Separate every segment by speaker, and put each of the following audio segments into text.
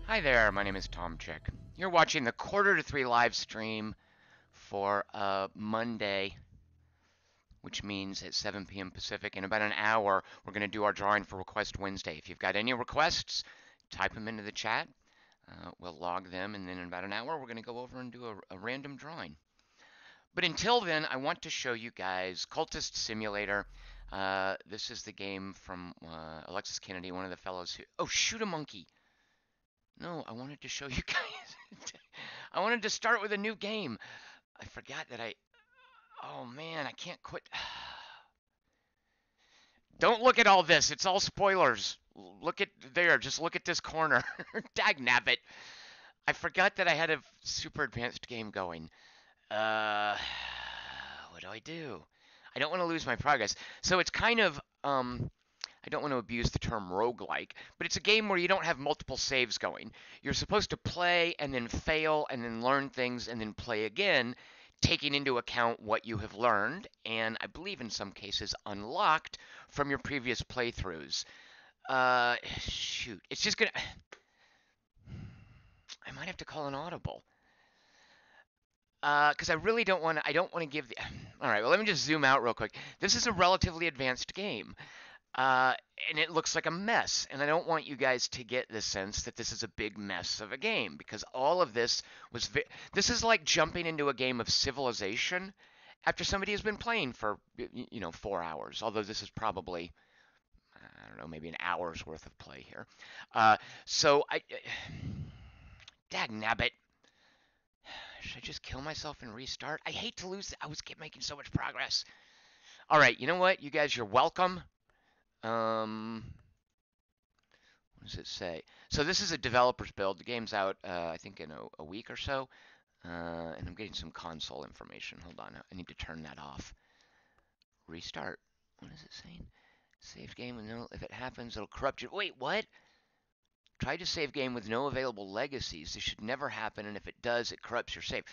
Speaker 1: Hi there, my name is Tom Chick. You're watching the Quarter to Three live stream for Monday, which means at 7 p.m. Pacific. In about an hour, we're going to do our drawing for Request Wednesday. If you've got any requests, type them into the chat. We'll log them, and then in about an hour, we're going to go over and do a random drawing. But until then, I want to show you guys Cultist Simulator. This is the game from Alexis Kennedy, one of the fellows who... Oh, shoot a monkey! No, I wanted to show you guys. I wanted to start with a new game. I forgot that Oh man, I can't quit. Don't look at all this. It's all spoilers. Look at there. Just look at this corner. Dagnabbit. I forgot that I had a super advanced game going. What do I do? I don't want to lose my progress. So it's kind of, I don't want to abuse the term roguelike, but it's a game where you don't have multiple saves going. You're supposed to play and then fail and then learn things and then play again, taking into account what you have learned and I believe in some cases unlocked from your previous playthroughs. Shoot, it's just gonna... I might have to call an audible. Because I really don't want to, I don't want to give the... All right, well, let me just zoom out real quick. This is a relatively advanced game. And it looks like a mess, and I don't want you guys to get the sense that this is a big mess of a game, because all of this was... This is like jumping into a game of Civilization after somebody has been playing for, 4 hours, although this is probably, I don't know, maybe an hour's worth of play here. Dagnabbit. Should I just kill myself and restart? I hate to lose. I was making so much progress. All right, you know what? You guys, you're welcome. What does it say? So this is a developer's build. The game's out, I think, in a week or so. And I'm getting some console information. Hold on. I need to turn that off. Restart. What is it saying? Save game with no... If it happens, it'll corrupt you. Wait, what? Try to save game with no available legacies. This should never happen, and if it does, it corrupts your save.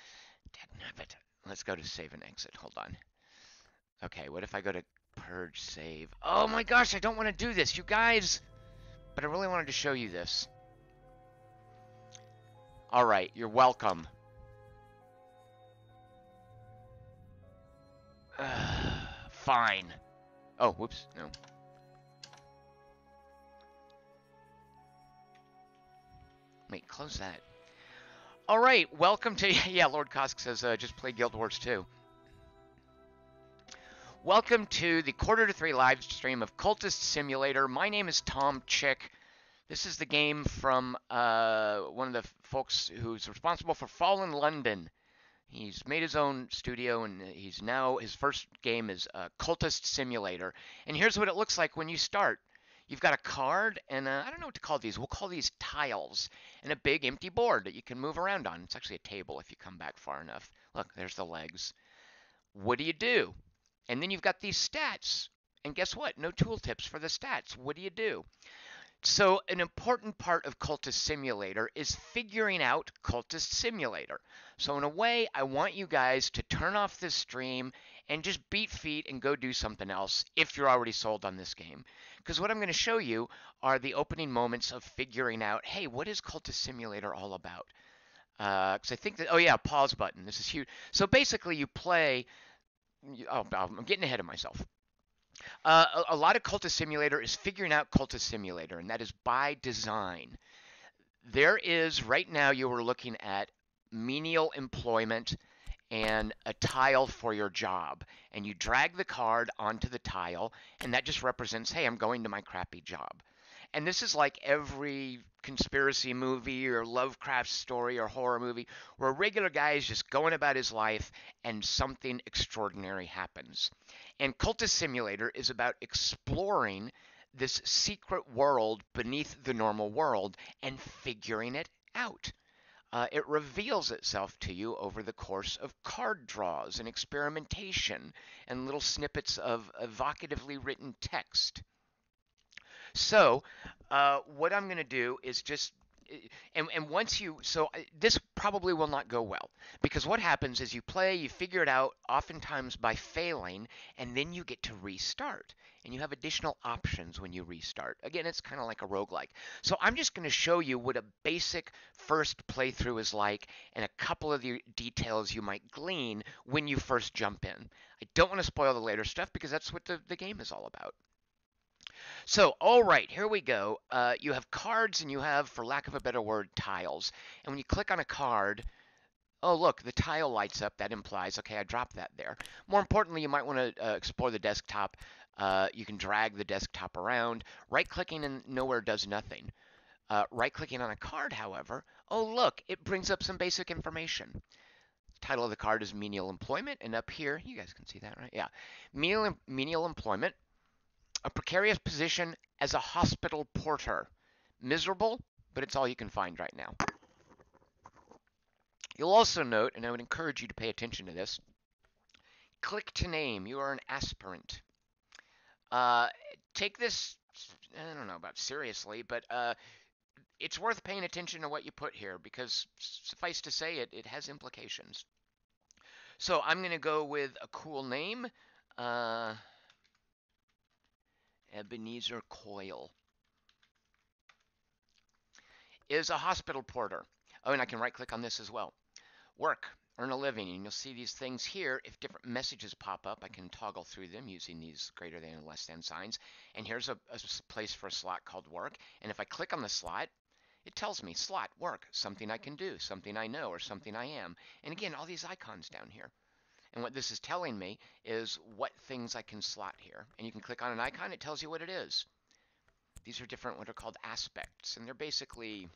Speaker 1: Dagnabbit. Let's go to save and exit. Hold on. Okay, what if I go to purge save? Oh my gosh, I don't want to do this, you guys! But I really wanted to show you this. Alright, you're welcome. Fine. Oh, whoops, no. Wait, close that. Alright, welcome to... Yeah, Lord Kosk says, just play Guild Wars 2. Welcome to the Quarter to Three live stream of Cultist Simulator. My name is Tom Chick. This is the game from one of the folks who's responsible for Fallen London. He's made his own studio, and he's now, his first game is Cultist Simulator. And here's what it looks like when you start. You've got a card, and I don't know what to call these. We'll call these tiles, and a big empty board that you can move around on. It's actually a table if you come back far enough. Look, there's the legs. What do? And then you've got these stats. And guess what? No tooltips for the stats. What do you do? So an important part of Cultist Simulator is figuring out Cultist Simulator. So in a way, I want you guys to turn off this stream and just beat feet and go do something else if you're already sold on this game. Because what I'm going to show you are the opening moments of figuring out, hey, what is Cultist Simulator all about? Because I think that, oh yeah, pause button. This is huge. So basically you play... Oh, I'm getting ahead of myself. A lot of Cultist Simulator is figuring out Cultist Simulator, and that is by design. There is, right now, you are looking at menial employment and a tile for your job. And you drag the card onto the tile, and that just represents, hey, I'm going to my crappy job. And this is like every conspiracy movie or Lovecraft story or horror movie where a regular guy is just going about his life and something extraordinary happens. And Cultist Simulator is about exploring this secret world beneath the normal world and figuring it out. It reveals itself to you over the course of card draws and experimentation and little snippets of evocatively written text. So what I'm going to do is just and once you, so this probably will not go well, because what happens is you play, you figure it out, oftentimes by failing, and then you get to restart, and you have additional options when you restart. Again, it's kind of like a roguelike. So I'm just going to show you what a basic first playthrough is like, and a couple of the details you might glean when you first jump in. I don't want to spoil the later stuff because that's what the game is all about. So, all right, here we go. You have cards and you have, for lack of a better word, tiles. And when you click on a card, oh, look, the tile lights up. That implies, okay, I dropped that there. More importantly, you might want to explore the desktop. You can drag the desktop around. Right-clicking and nowhere does nothing. Right-clicking on a card, however, oh, look, it brings up some basic information. The title of the card is Menial Employment, and up here, you guys can see that, right? Yeah. Menial Employment. A precarious position as a hospital porter. Miserable, but it's all you can find right now. You'll also note, and I would encourage you to pay attention to this, click to name. You are an aspirant. Take this, I don't know about seriously, but it's worth paying attention to what you put here because suffice to say it has implications. So I'm going to go with a cool name. Ebenezer Coyle is a hospital porter. Oh, and I can right click on this as well. Work, earn a living, and you'll see these things here. If different messages pop up, I can toggle through them using these greater than and less than signs. And here's a place for a slot called work. And if I click on the slot, it tells me slot, work, something I can do, something I know, or something I am. And again, all these icons down here. And what this is telling me is what things I can slot here. And you can click on an icon, it tells you what it is. These are different, what are called aspects, and they're basically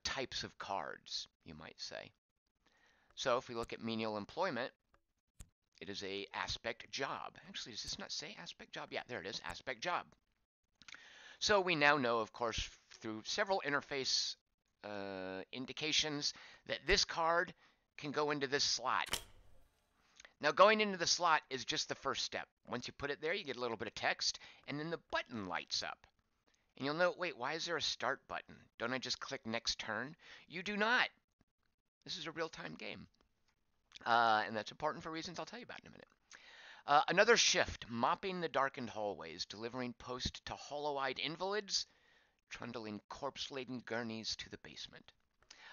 Speaker 1: types of cards, you might say. So if we look at menial employment, it is a aspect job. Actually, does this not say aspect job? Yeah, there it is, aspect job. So we now know, of course, through several interface indications that this card can go into this slot. Now, going into the slot is just the first step. Once you put it there, you get a little bit of text, and then the button lights up. And you'll note, wait, why is there a start button? Don't I just click next turn? You do not. This is a real-time game. And that's important for reasons I'll tell you about in a minute. Another shift, mopping the darkened hallways, delivering post to hollow-eyed invalids, trundling corpse-laden gurneys to the basement.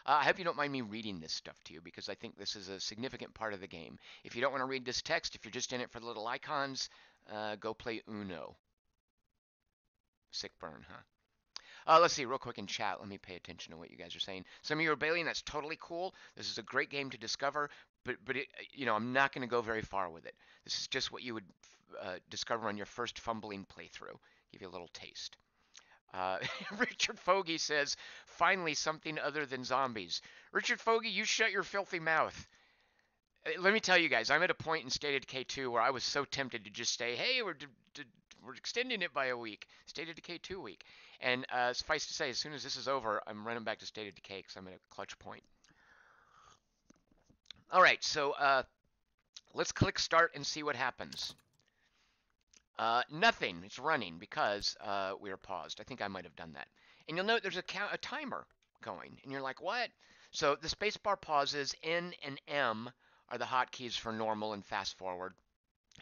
Speaker 1: I hope you don't mind me reading this stuff to you because I think this is a significant part of the game. If you don't want to read this text, if you're just in it for the little icons, go play Uno. Sick burn, huh? Let's see, real quick in chat. Let me pay attention to what you guys are saying. Some of you are bailing. That's totally cool. This is a great game to discover, but it, I'm not going to go very far with it. This is just what you would discover on your first fumbling playthrough. Give you a little taste. Richard Fogey says, finally something other than zombies. Richard Fogey, you shut your filthy mouth. Let me tell you guys, I'm at a point in State of Decay 2 where I was so tempted to just say, hey, we're extending it by a week. State of Decay 2 week. And suffice to say, as soon as this is over, I'm running back to State of Decay because I'm at a clutch point. All right, so let's click start and see what happens. Nothing. It's running because we are paused. I think I might have done that. And you'll note there's a timer going. And you're like, what? So the spacebar pauses. N and M are the hotkeys for normal and fast forward.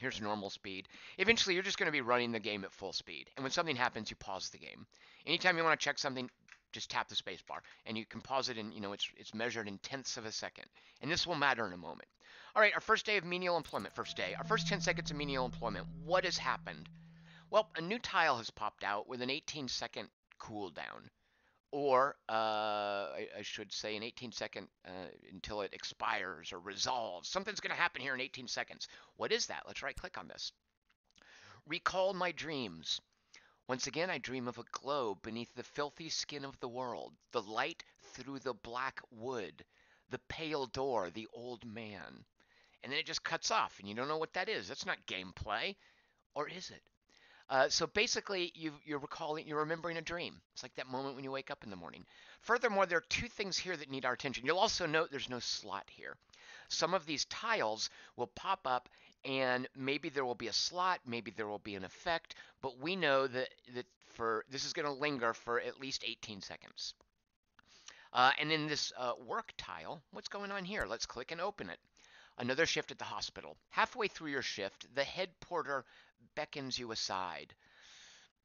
Speaker 1: Here's normal speed. Eventually, you're just going to be running the game at full speed. And when something happens, you pause the game. Anytime you want to check something, just tap the spacebar. And you can pause it in, it's measured in tenths of a second. And this will matter in a moment. All right, our first day of menial employment, first day. Our first 10 seconds of menial employment. What has happened? Well, a new tile has popped out with an 18-second cooldown. Or, I should say, an 18-second until it expires or resolves. Something's going to happen here in 18 seconds. What is that? Let's right-click on this. Recall my dreams. Once again, I dream of a globe beneath the filthy skin of the world, the light through the black wood, the pale door, the old man. And then it just cuts off, and you don't know what that is. That's not gameplay. Or is it? So basically, you're remembering a dream. It's like that moment when you wake up in the morning. Furthermore, there are two things here that need our attention. You'll also note there's no slot here. Some of these tiles will pop up, and maybe there will be a slot, maybe there will be an effect, but we know that this is going to linger for at least 18 seconds. And in this work tile, what's going on here? Let's click and open it. Another shift at the hospital. Halfway through your shift, the head porter beckons you aside.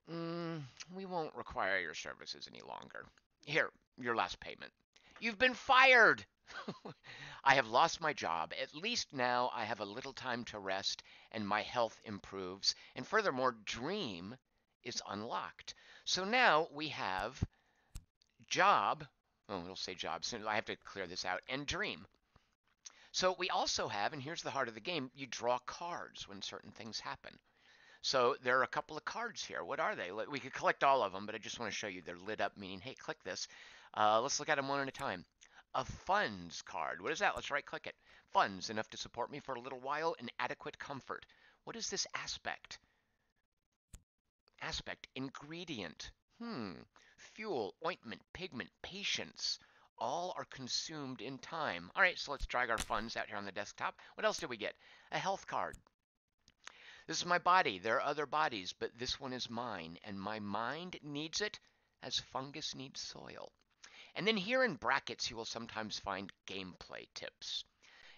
Speaker 1: We won't require your services any longer. Here, your last payment. You've been fired! I have lost my job. At least now I have a little time to rest and my health improves. And furthermore, Dream is unlocked. So now we have job. Oh, it'll say job soon. I have to clear this out. And Dream. So we also have, and here's the heart of the game, you draw cards when certain things happen. So there are a couple of cards here. What are they? We could collect all of them, but I just want to show you they're lit up, meaning, hey, click this. Let's look at them one at a time. A funds card. What is that? Let's right click it. Funds, enough to support me for a little while in adequate comfort. What is this aspect? Aspect, ingredient. Fuel, ointment, pigment, patience. All are consumed in time. All right, so let's drag our funds out here on the desktop. What else did we get? A health card. This is my body. There are other bodies, but this one is mine, and my mind needs it as fungus needs soil. And then here in brackets, you will sometimes find gameplay tips.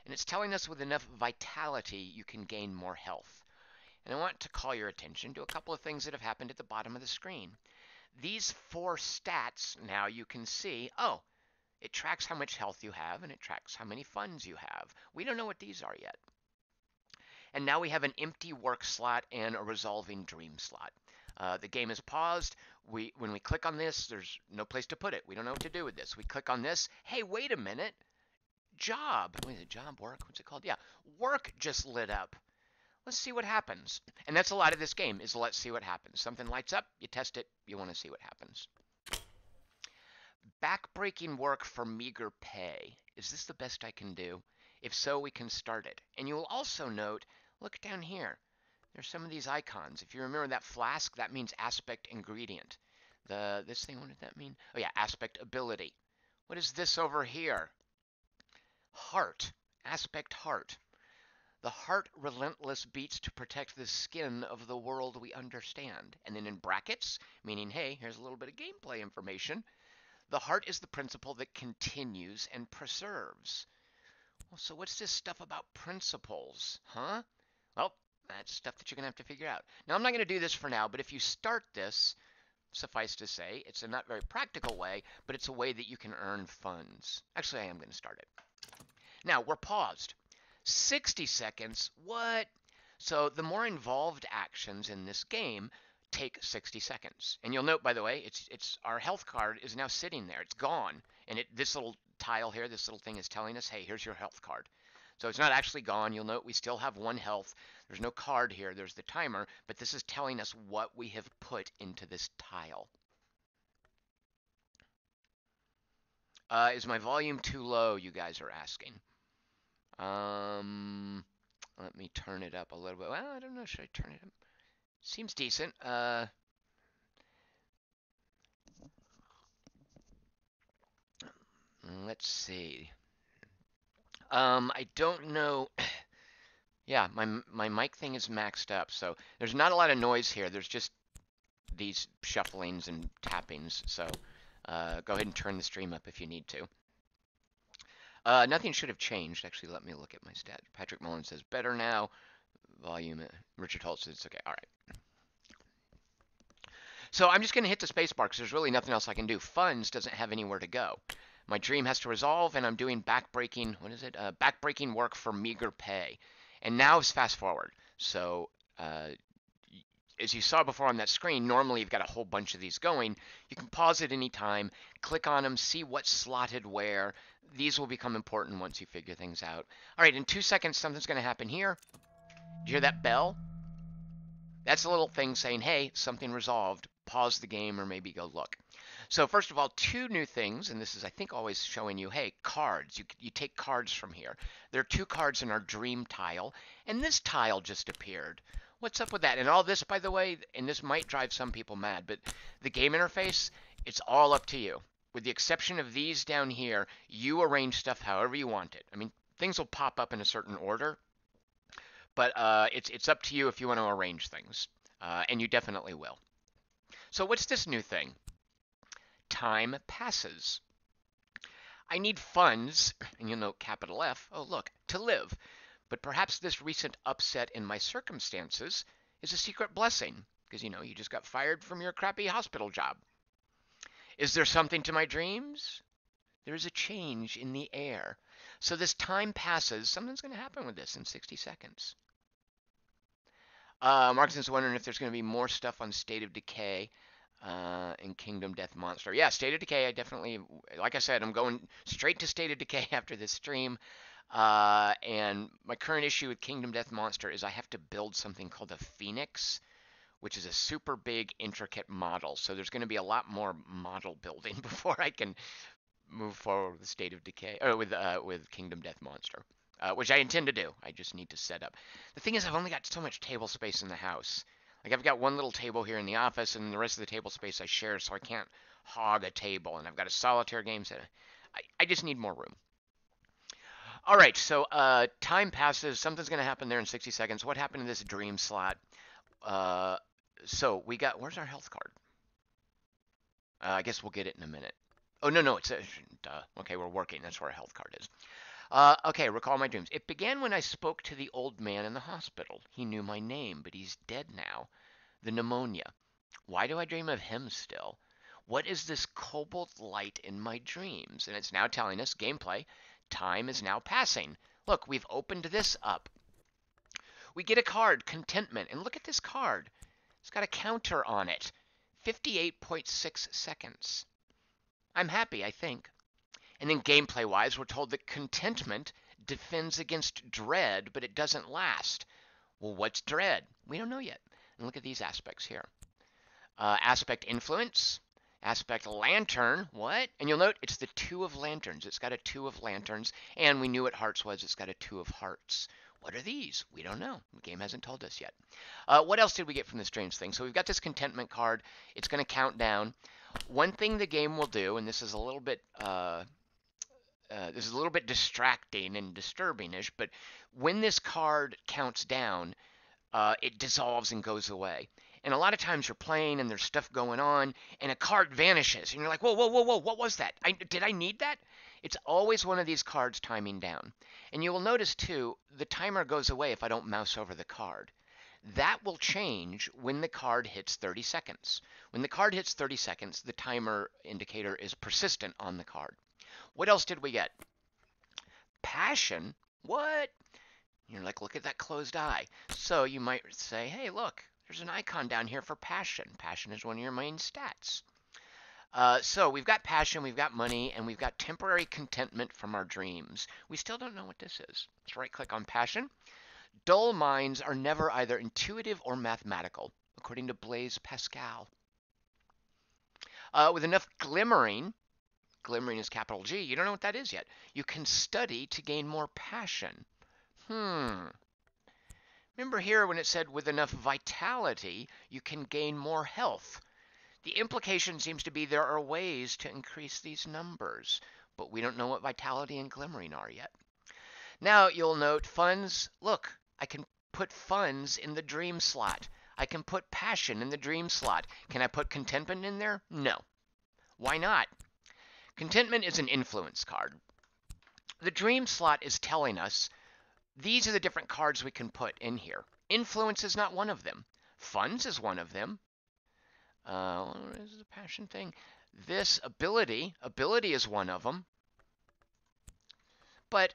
Speaker 1: And it's telling us with enough vitality, you can gain more health. And I want to call your attention to a couple of things that have happened at the bottom of the screen. These 4 stats, now you can see, oh, it tracks how much health you have, and it tracks how many funds you have. We don't know what these are yet. And now we have an empty work slot and a resolving dream slot. The game is paused. When we click on this, there's no place to put it. We don't know what to do with this. We click on this. Hey, wait a minute. Job. Wait, is it job, work? What's it called? Yeah, work just lit up. Let's see what happens. And that's a lot of this game, is let's see what happens. Something lights up, you test it, you want to see what happens. Backbreaking work for meager pay. Is this the best I can do? If so, we can start it. And you will also note, look down here. There's some of these icons. If you remember that flask, that means aspect ingredient. This thing, what did that mean? Oh yeah, aspect ability. What is this over here? Heart. Aspect heart. The heart relentless beats to protect the skin of the world we understand. And then in brackets, meaning, hey, here's a little bit of gameplay information. The heart is the principle that continues and preserves. Well, so what's this stuff about principles, huh? Well, that's stuff that you're going to have to figure out. Now, I'm not going to do this for now, but if you start this, suffice to say, it's a not very practical way, but it's a way that you can earn funds. Actually, I am going to start it. Now, we're paused. 60 seconds, what? So the more involved actions in this game take 60 seconds. And you'll note, by the way, it's our health card is now sitting there. It's gone. And this little tile here, this little thing is telling us, hey, here's your health card. So it's not actually gone. You'll note we still have 1 health. There's no card here. There's the timer. But this is telling us what we have put into this tile. Is my volume too low, you guys are asking? Let me turn it up a little bit. Well, I don't know. Should I turn it up? Seems decent. Let's see. I don't know. Yeah, my mic thing is maxed up, so there's not a lot of noise here. There's just these shufflings and tappings. So go ahead and turn the stream up if you need to. Nothing should have changed. Actually, let me look at my stats. Patrick Mullen says better now. Volume. Richard Holt says it's okay. All right. So I'm just going to hit the space bar because there's really nothing else I can do. Funds doesn't have anywhere to go. My dream has to resolve, and I'm doing backbreaking. What is it? Backbreaking work for meager pay. And now it's fast forward. So as you saw before on that screen, normally you've got a whole bunch of these going. You can pause at any time, click on them, see what's slotted where. These will become important once you figure things out. All right, in 2 seconds, something's going to happen here. Do you hear that bell? That's a little thing saying, hey, something resolved. Pause the game or maybe go look. So first of all, 2 new things, and this is, I think, always showing you, hey, cards. You take cards from here. There are 2 cards in our dream tile, and this tile just appeared. What's up with that? And all this, by the way, and this might drive some people mad, but the game interface, it's all up to you. With the exception of these down here, you arrange stuff however you want it. I mean, things will pop up in a certain order, but it's up to you if you want to arrange things, and you definitely will. So what's this new thing? Time passes. I need funds, and you'll note capital F, oh look, to live. But perhaps this recent upset in my circumstances is a secret blessing, because you just got fired from your crappy hospital job. Is there something to my dreams? There is a change in the air. So this time passes. Something's going to happen with this in 60 seconds. Markson's wondering if there's going to be more stuff on State of Decay and Kingdom Death Monster. Yeah, State of Decay, I definitely, like I said, I'm going straight to State of Decay after this stream. And my current issue with Kingdom Death Monster is I have to build something called a Phoenix, which is a super big, intricate model. So there's going to be a lot more model building before I can move forward with State of Decay, or with Kingdom Death Monster, which I intend to do. I just need to set up. The thing is, I've only got so much table space in the house. Like I've got one little table here in the office, and the rest of the table space I share, so I can't hog a table. And I've got a solitaire game set. I just need more room. All right, so time passes. Something's going to happen there in 60 seconds. What happened to this dream slot? So we got, where's our health card? I guess we'll get it in a minute. Oh, no, it's duh. Okay, we're working. That's where our health card is. Okay, recall my dreams. It began when I spoke to the old man in the hospital. He knew my name, but he's dead now. The pneumonia. Why do I dream of him still? What is this cobalt light in my dreams? And it's now telling us, gameplay, time is now passing. Look, we've opened this up. We get a card, contentment, and look at this card. It's got a counter on it. 58.6 seconds. I'm happy, I think. And then gameplay-wise, we're told that contentment defends against dread, but it doesn't last. Well, what's dread? We don't know yet. And look at these aspects here. Aspect influence, aspect lantern, what? And you'll note it's the two of lanterns. It's got a two of lanterns, and we knew what hearts was. It's got a two of hearts. What are these? We don't know. The game hasn't told us yet. What else did we get from this dreams thing? So we've got this contentment card. It's going to count down. One thing the game will do, and this is a little bit distracting and disturbing-ish, but when this card counts down, it dissolves and goes away. And a lot of times you're playing and there's stuff going on, and a card vanishes, and you're like, whoa, whoa, whoa, whoa, what was that? Did I need that? It's always one of these cards timing down. And you will notice, too, the timer goes away if I don't mouse over the card. That will change when the card hits 30 seconds. When the card hits 30 seconds, the timer indicator is persistent on the card. What else did we get? Passion? What? You're like, look at that closed eye. So you might say, hey, look, there's an icon down here for passion. Passion is one of your main stats. So we've got passion, we've got money, and we've got temporary contentment from our dreams. We still don't know what this is. Let's right-click on passion. Dull minds are never either intuitive or mathematical, according to Blaise Pascal. With enough glimmering is capital G, you don't know what that is yet. You can study to gain more passion. Remember here when it said with enough vitality, you can gain more health. The implication seems to be there are ways to increase these numbers, but we don't know what vitality and glimmering are yet. Now you'll note funds. Look, I can put funds in the dream slot. I can put passion in the dream slot. Can I put contentment in there? No. Why not? Contentment is an influence card. The dream slot is telling us these are the different cards we can put in here. Influence is not one of them. Funds is one of them. What is the passion thing? This ability is one of them. But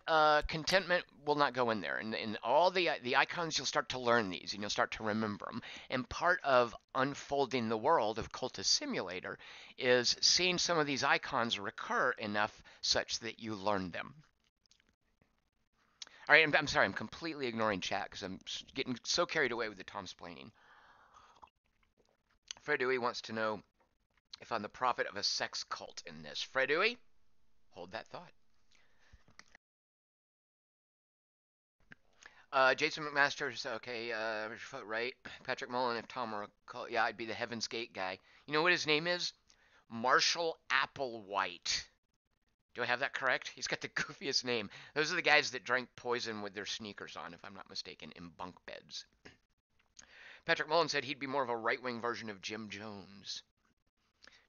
Speaker 1: contentment will not go in there. And in all the icons, you'll start to learn these, and you'll start to remember them. And part of unfolding the world of Cultist Simulator is seeing some of these icons recur enough such that you learn them. All right, I'm sorry, I'm completely ignoring chat because I'm getting so carried away with the Tomsplaining. Fredui wants to know if I'm the prophet of a sex cult in this. Fredui, hold that thought. Jason McMaster said, okay, right. Patrick Mullen, if Tom were a cult, yeah, I'd be the Heaven's Gate guy. You know what his name is? Marshall Applewhite. Do I have that correct? He's got the goofiest name. Those are the guys that drank poison with their sneakers on, if I'm not mistaken, in bunk beds. Patrick Mullen said he'd be more of a right-wing version of Jim Jones.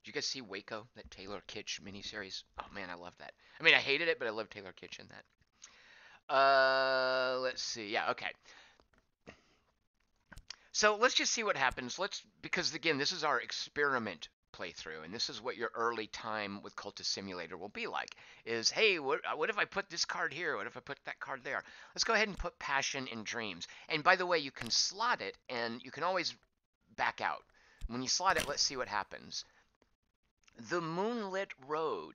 Speaker 1: you guys see Waco, that Taylor Kitsch miniseries? Oh man, I love that. I mean, I hated it, but I love Taylor Kitsch in that. Let's see. Yeah, okay. So let's just see what happens. Because again, this is our experiment playthrough, and this is what your early time with Cultist Simulator will be like. Is, hey, what if I put this card here? What if I put that card there? Let's go ahead and put passion in dreams. And by the way, you can slot it, and you can always back out. When you slot it, let's see what happens. The moonlit road.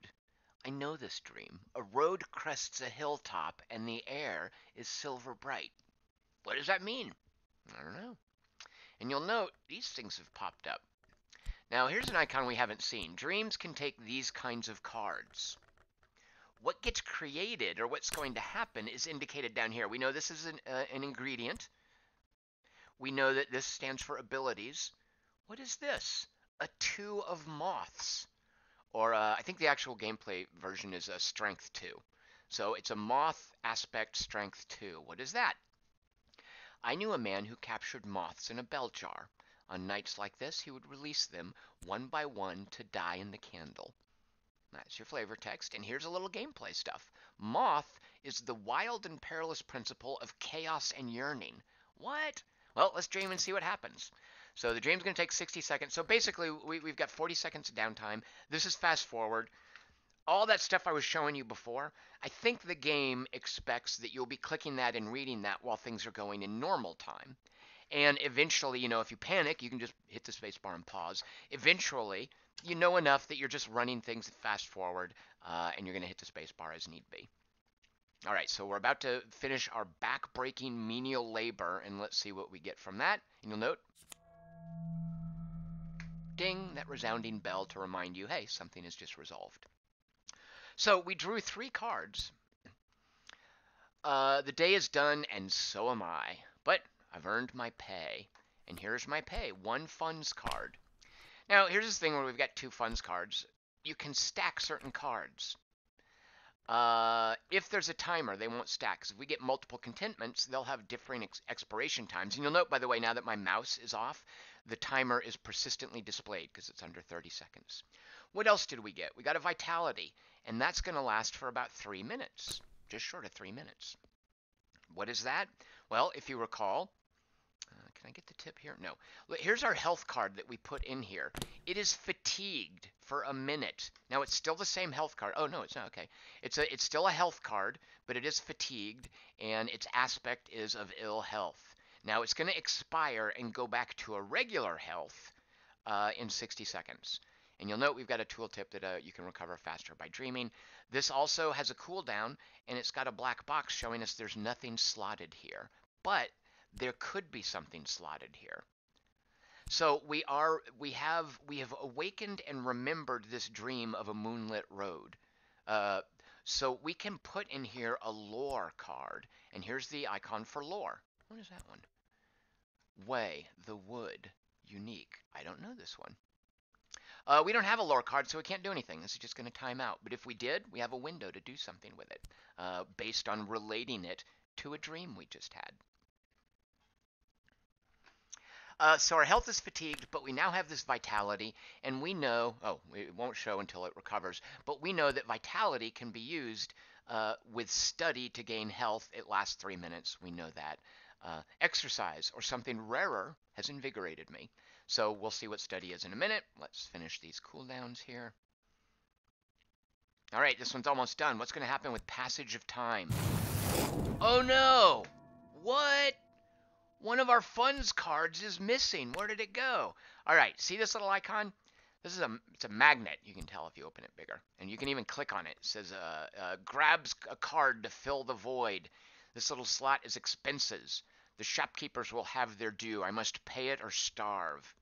Speaker 1: I know this dream. A road crests a hilltop, and the air is silver bright. What does that mean? I don't know. And you'll note these things have popped up. Now here's an icon we haven't seen. Dreams can take these kinds of cards. What gets created, or what's going to happen, is indicated down here. We know this is an ingredient. We know that this stands for abilities. What is this? A 2 of moths. Or I think the actual gameplay version is a strength 2. So it's a moth aspect strength 2. What is that? I knew a man who captured moths in a bell jar. On nights like this, he would release them one by one to die in the candle. That's your flavor text, and here's a little gameplay stuff. Moth is the wild and perilous principle of chaos and yearning. What? Well, let's dream and see what happens. So the dream's going to take 60 seconds. So basically, we've got 40 seconds of downtime. This is fast forward. All that stuff I was showing you before, I think the game expects that you'll be clicking that and reading that while things are going in normal time. And eventually, if you panic, you can just hit the space bar and pause. Eventually, you know enough that you're just running things fast forward, and you're going to hit the space bar as need be. All right, so we're about to finish our back-breaking menial labor, and let's see what we get from that. And you'll note, ding, that resounding bell to remind you, hey, something is just resolved. So we drew 3 cards. The day is done, and so am I. But I've earned my pay. And here's my pay, 1 funds card. Now, here's this thing where we've got 2 funds cards. You can stack certain cards. If there's a timer, they won't stack. Because if we get multiple contentments, they'll have differing expiration times. And you'll note, by the way, now that my mouse is off, the timer is persistently displayed because it's under 30 seconds. What else did we get? We got a vitality, and that's going to last for about 3 minutes, just short of 3 minutes. What is that? Well, if you recall, can I get the tip here? No. Here's our health card that we put in here. It is fatigued for a minute. Now, it's still the same health card. Oh, no, it's not. Okay. It's still a health card, but it is fatigued, and its aspect is of ill health. Now, it's going to expire and go back to a regular health in 60 seconds. And you'll note we've got a tooltip that you can recover faster by dreaming. This also has a cooldown, and it's got a black box showing us there's nothing slotted here. But there could be something slotted here. So we have awakened and remembered this dream of a moonlit road. So we can put in here a lore card. And here's the icon for lore. What is that one? Way, the wood, unique. I don't know this one. We don't have a lore card, so we can't do anything. This is just going to time out. But if we did, we have a window to do something with it, based on relating it to a dream we just had. So our health is fatigued, but we now have this vitality, and we know, it won't show until it recovers, but we know that vitality can be used with study to gain health. It lasts 3 minutes. We know that. Exercise or something rarer has invigorated me. So we'll see what study is in a minute. Let's finish these cooldowns here. All right, this one's almost done. What's going to happen with passage of time? Oh no! What? One of our funds cards is missing. Where did it go? All right, see this little icon? It's a magnet. You can tell if you open it bigger. And you can even click on it. It says, grabs a card to fill the void. This little slot is expenses. The shopkeepers will have their due. I must pay it or starve.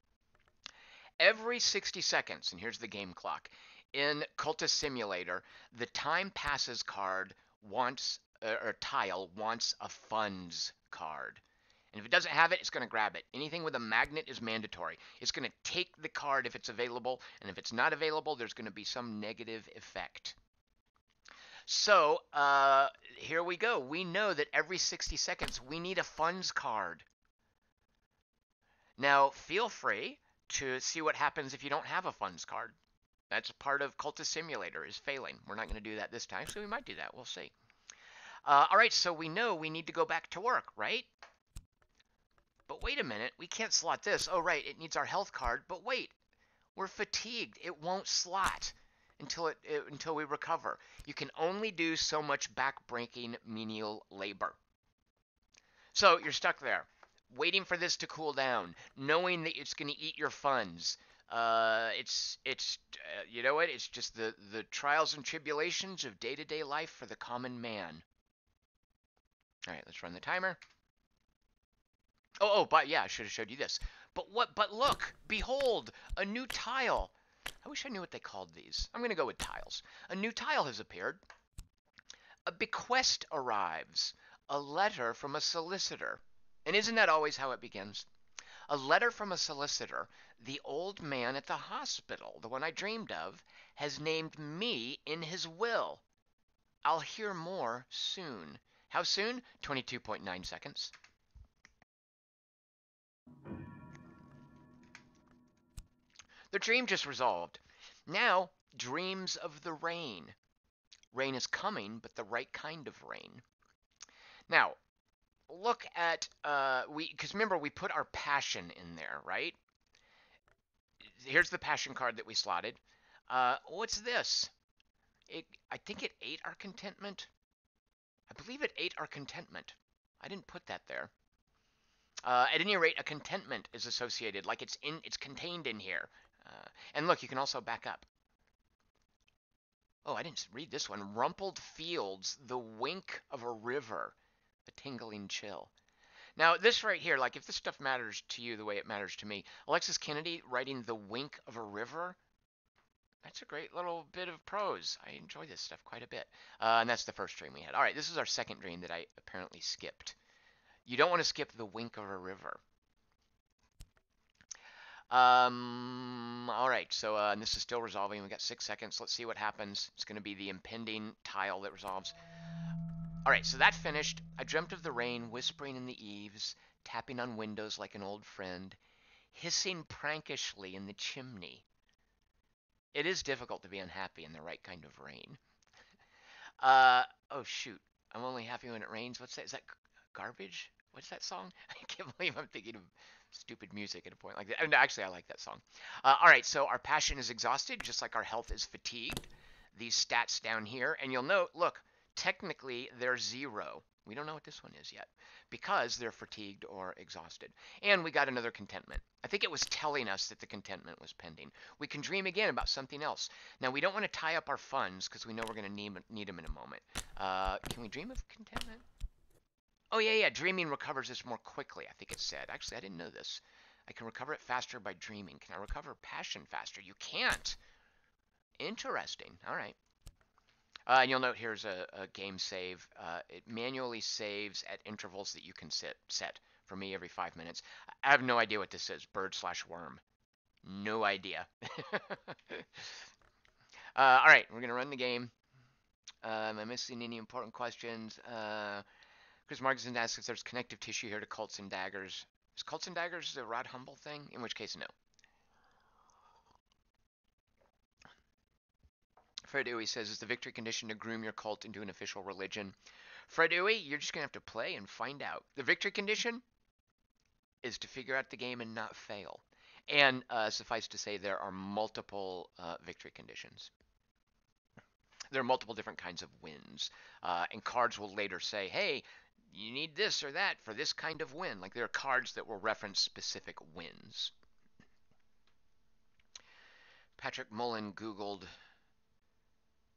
Speaker 1: Every 60 seconds, and here's the game clock, in Cultist Simulator, the time passes card wants, or tile wants a funds card. And if it doesn't have it, it's going to grab it. Anything with a magnet is mandatory. It's going to take the card if it's available, and if it's not available, there's going to be some negative effect. So, here we go. We know that every 60 seconds, we need a funds card. Now, feel free to see what happens if you don't have a funds card. That's part of Cultist Simulator, is failing. We're not going to do that this time, so we might do that. We'll see. All right, so we know we need to go back to work, right? But wait a minute, we can't slot this. Oh, right, it needs our health card. But wait, we're fatigued. It won't slot until we recover. You can only do so much back-breaking menial labor. So you're stuck there, waiting for this to cool down, knowing that it's going to eat your funds. You know what? It's just the trials and tribulations of day-to-day life for the common man. All right, let's run the timer. But yeah, I should have showed you this. But look, behold, a new tile. I wish I knew what they called these. I'm going to go with tiles. A new tile has appeared. A bequest arrives. A letter from a solicitor. And isn't that always how it begins? A letter from a solicitor. The old man at the hospital, the one I dreamed of, has named me in his will. I'll hear more soon. How soon? 22.9 seconds. The dream just resolved. Now, dreams of the rain. Rain is coming, but the right kind of rain. Now, look at, because remember, we put our passion in there, right? Here's the passion card that we slotted. What's this? I think it ate our contentment. I believe it ate our contentment. I didn't put that there. At any rate, a contentment is associated, like it's contained in here. And look, you can also back up. Oh, I didn't read this one. Rumpled fields, the wink of a river, a tingling chill. Now, this right here, like if this stuff matters to you the way it matters to me, Alexis Kennedy writing the wink of a river, that's a great little bit of prose. I enjoy this stuff quite a bit. And that's the first dream we had. All right, this is our second dream that I apparently skipped. You don't want to skip the wink of a river. All right, so and this is still resolving. We got 6 seconds. Let's see what happens. It's going to be the impending tile that resolves. All right, so that finished. I dreamt of the rain whispering in the eaves, tapping on windows like an old friend, hissing prankishly in the chimney. It is difficult to be unhappy in the right kind of rain. Oh shoot, I'm only happy when it rains. What's that? Is that garbage? What's that song? I can't believe I'm thinking of stupid music at a point like that. No, actually, I like that song. All right, so our passion is exhausted, just like our health is fatigued. These stats down here, and you'll note, look, technically they're 0. We don't know what this one is yet because they're fatigued or exhausted. And we got another contentment. I think it was telling us that the contentment was pending. We can dream again about something else. Now, we don't want to tie up our funds because we know we're going to need them in a moment. Can we dream of contentment? Oh, yeah, dreaming recovers this more quickly, I think it said. Actually, I didn't know this. I can recover it faster by dreaming. Can I recover passion faster? You can't. Interesting. All right. And you'll note here's a game save. It manually saves at intervals that you can set. For me, every 5 minutes. I have no idea what this is. Bird/worm. No idea. All right, we're going to run the game. Am I missing any important questions? Chris Markson asks if there's connective tissue here to Cults and Daggers. Is Cults and Daggers a Rod Humble thing? In which case, no. Fred Uwe says, is the victory condition to groom your cult into an official religion? Fred Uwe, you're just going to have to play and find out. The victory condition is to figure out the game and not fail. And suffice to say, there are multiple victory conditions. There are multiple different kinds of wins. And cards will later say, hey, you need this or that for this kind of win. Like there are cards that will reference specific wins. Patrick Mullen Googled,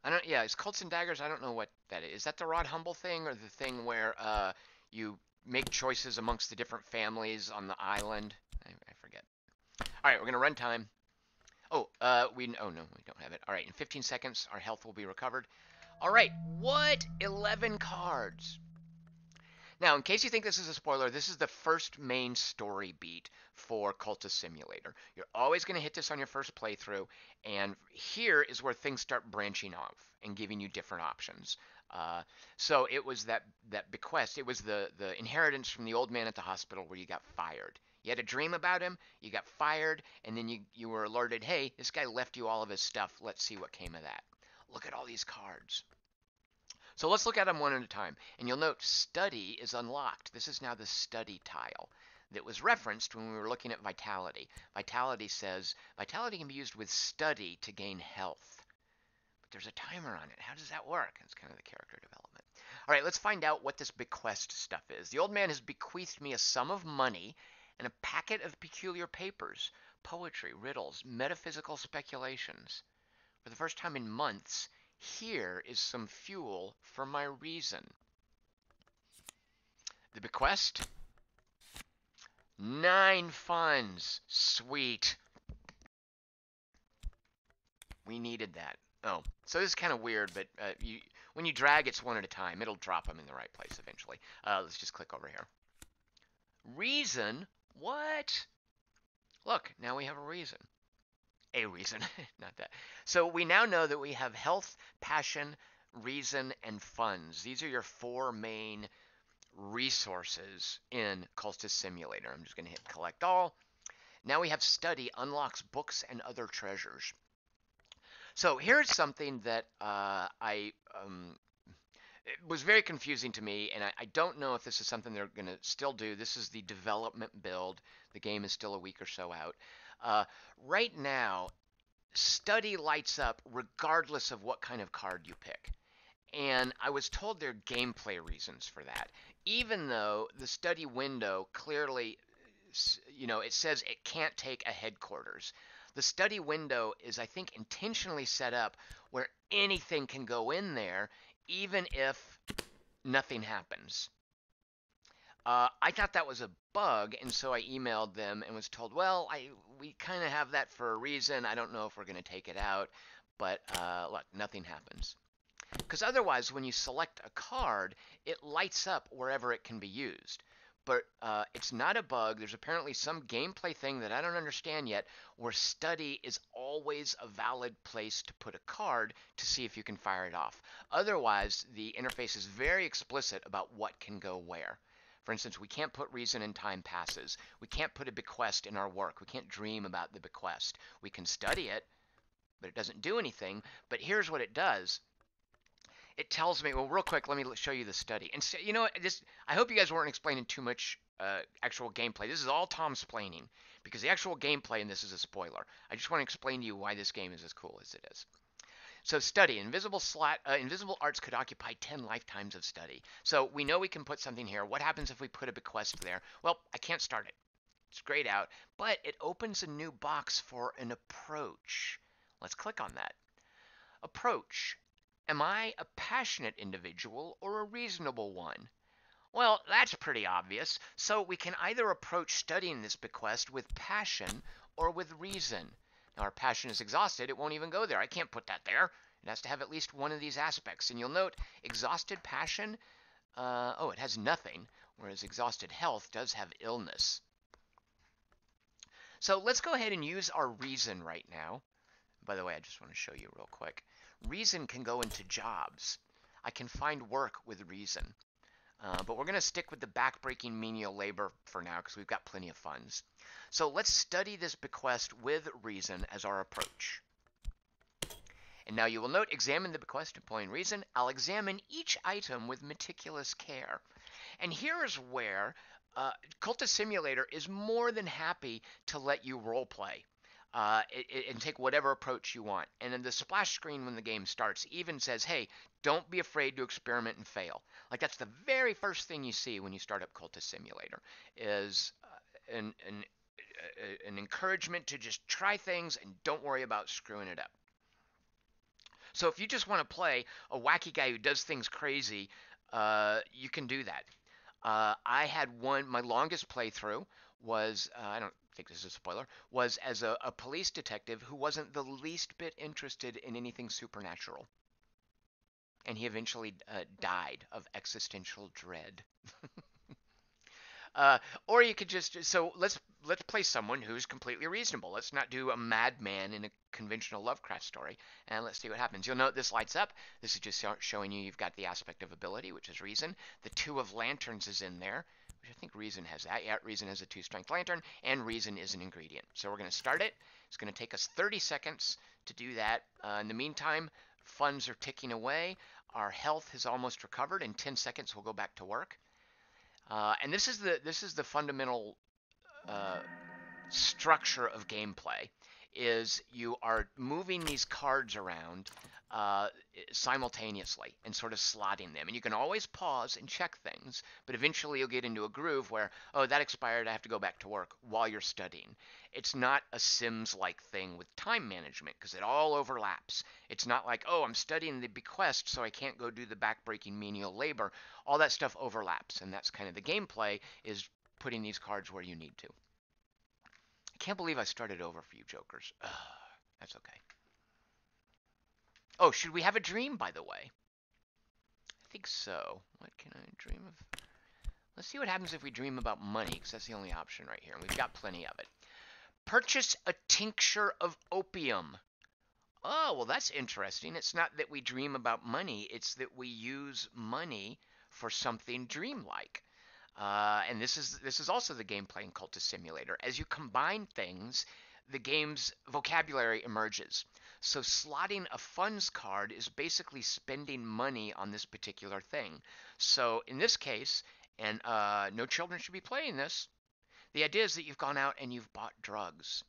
Speaker 1: it's Cults and Daggers. I don't know what that is. Is that the Rod Humble thing or the thing where you make choices amongst the different families on the island? I forget. All right, we're going to run time. Oh, no, we don't have it. All right, in 15 seconds, our health will be recovered. All right, what? 11 cards. Now, in case you think this is a spoiler, this is the first main story beat for Cultist Simulator. You're always going to hit this on your first playthrough, and here is where things start branching off and giving you different options. So it was that bequest. It was the inheritance from the old man at the hospital where you got fired. You had a dream about him, you got fired, and then you were alerted, hey, this guy left you all of his stuff. Let's see what came of that. Look at all these cards. So let's look at them one at a time. And you'll note study is unlocked. This is now the study tile that was referenced when we were looking at vitality. Vitality says vitality can be used with study to gain health. But there's a timer on it. How does that work? It's kind of the character development. All right, let's find out what this bequest stuff is. The old man has bequeathed me a sum of money and a packet of peculiar papers, poetry, riddles, metaphysical speculations. For the first time in months, here is some fuel for my reason. The bequest? 9 funds. Sweet. We needed that. Oh, so this is kind of weird, but when you drag, it's one at a time. It'll drop them in the right place eventually. Let's just click over here. Reason? What? Look, now we have a reason. A reason, not that. So we now know that we have health, passion, reason, and funds. These are your 4 main resources in Cultist Simulator. I'm just going to hit collect all. Now we have study unlocks books and other treasures. So here's something that it was very confusing to me, and I don't know if this is something they're going to still do. This is the development build. The game is still a week or so out. Right now, study lights up regardless of what kind of card you pick. And I was told there are gameplay reasons for that. Even though the study window clearly, it says it can't take a headquarters. The study window is, I think, intentionally set up where anything can go in there, even if nothing happens. I thought that was a bug, and so I emailed them and was told, well, we kind of have that for a reason. I don't know if we're going to take it out, but look, nothing happens. Because otherwise, when you select a card, it lights up wherever it can be used. But it's not a bug. There's apparently some gameplay thing that I don't understand yet, where study is always a valid place to put a card to see if you can fire it off. Otherwise, the interface is very explicit about what can go where. For instance, we can't put reason in time passes. We can't put a bequest in our work. We can't dream about the bequest. We can study it, but it doesn't do anything. But here's what it does. It tells me, well, real quick, let me show you the study. And so, you know what, I hope you guys weren't explaining too much actual gameplay. This is all Tomsplaining, because the actual gameplay in this is a spoiler. I just want to explain to you why this game is as cool as it is. So study, invisible arts could occupy 10 lifetimes of study. So we know we can put something here. What happens if we put a bequest there? Well, I can't start it. It's grayed out, but it opens a new box for an approach. Let's click on that. Approach. Am I a passionate individual or a reasonable one? Well, that's pretty obvious. So we can either approach studying this bequest with passion or with reason. Now, our passion is exhausted. It won't even go there. I can't put that there. It has to have at least one of these aspects. And you'll note exhausted passion, it has nothing, whereas exhausted health does have illness. So let's go ahead and use our reason right now. By the way, I just want to show you real quick. Reason can go into jobs. I can find work with reason. But we're going to stick with the backbreaking menial labor for now because we've got plenty of funds. So let's study this bequest with reason as our approach. And now you will note, examine the bequest employing reason. I'll examine each item with meticulous care. And here is where Cultist Simulator is more than happy to let you roleplay. And take whatever approach you want. And then the splash screen when the game starts even says, hey, don't be afraid to experiment and fail. Like, that's the very first thing you see when you start up Cultist Simulator, is an encouragement to just try things and don't worry about screwing it up. So if you just want to play a wacky guy who does things crazy, you can do that. I had my longest playthrough was, I don't think this is a spoiler, was as a police detective who wasn't the least bit interested in anything supernatural. And he eventually died of existential dread. Or you could just, so let's play someone who's completely reasonable. Let's not do a madman in a conventional Lovecraft story, and let's see what happens. You'll note this lights up. This is just showing you you've got the aspect of ability, which is reason. The 2 of lanterns is in there, which I think Reason has that. Yeah, Reason has a 2-strength lantern, and Reason is an ingredient. So we're going to start it. It's going to take us 30 seconds to do that. In the meantime, funds are ticking away. Our health has almost recovered. In 10 seconds, we'll go back to work. And this is the fundamental structure of gameplay. Is you are moving these cards around simultaneously and sort of slotting them. And you can always pause and check things, but eventually you'll get into a groove where, oh, that expired, I have to go back to work while you're studying. It's not a Sims-like thing with time management because it all overlaps. It's not like, oh, I'm studying the bequest, so I can't go do the backbreaking menial labor. All that stuff overlaps, and that's kind of the gameplay, is putting these cards where you need to. I can't believe I started over for you jokers. Ugh, that's okay. Oh, should we have a dream, by the way? I think so. What can I dream of? Let's see what happens if we dream about money, because that's the only option right here, and we've got plenty of it. Purchase a tincture of opium. Oh, well, that's interesting. It's not that we dream about money, it's that we use money for something dreamlike. And this is also the gameplay in Cultist Simulator. As you combine things, the game's vocabulary emerges. So slotting a funds card is basically spending money on this particular thing. So in this case, and no children should be playing this, the idea is that you've gone out and you've bought drugs.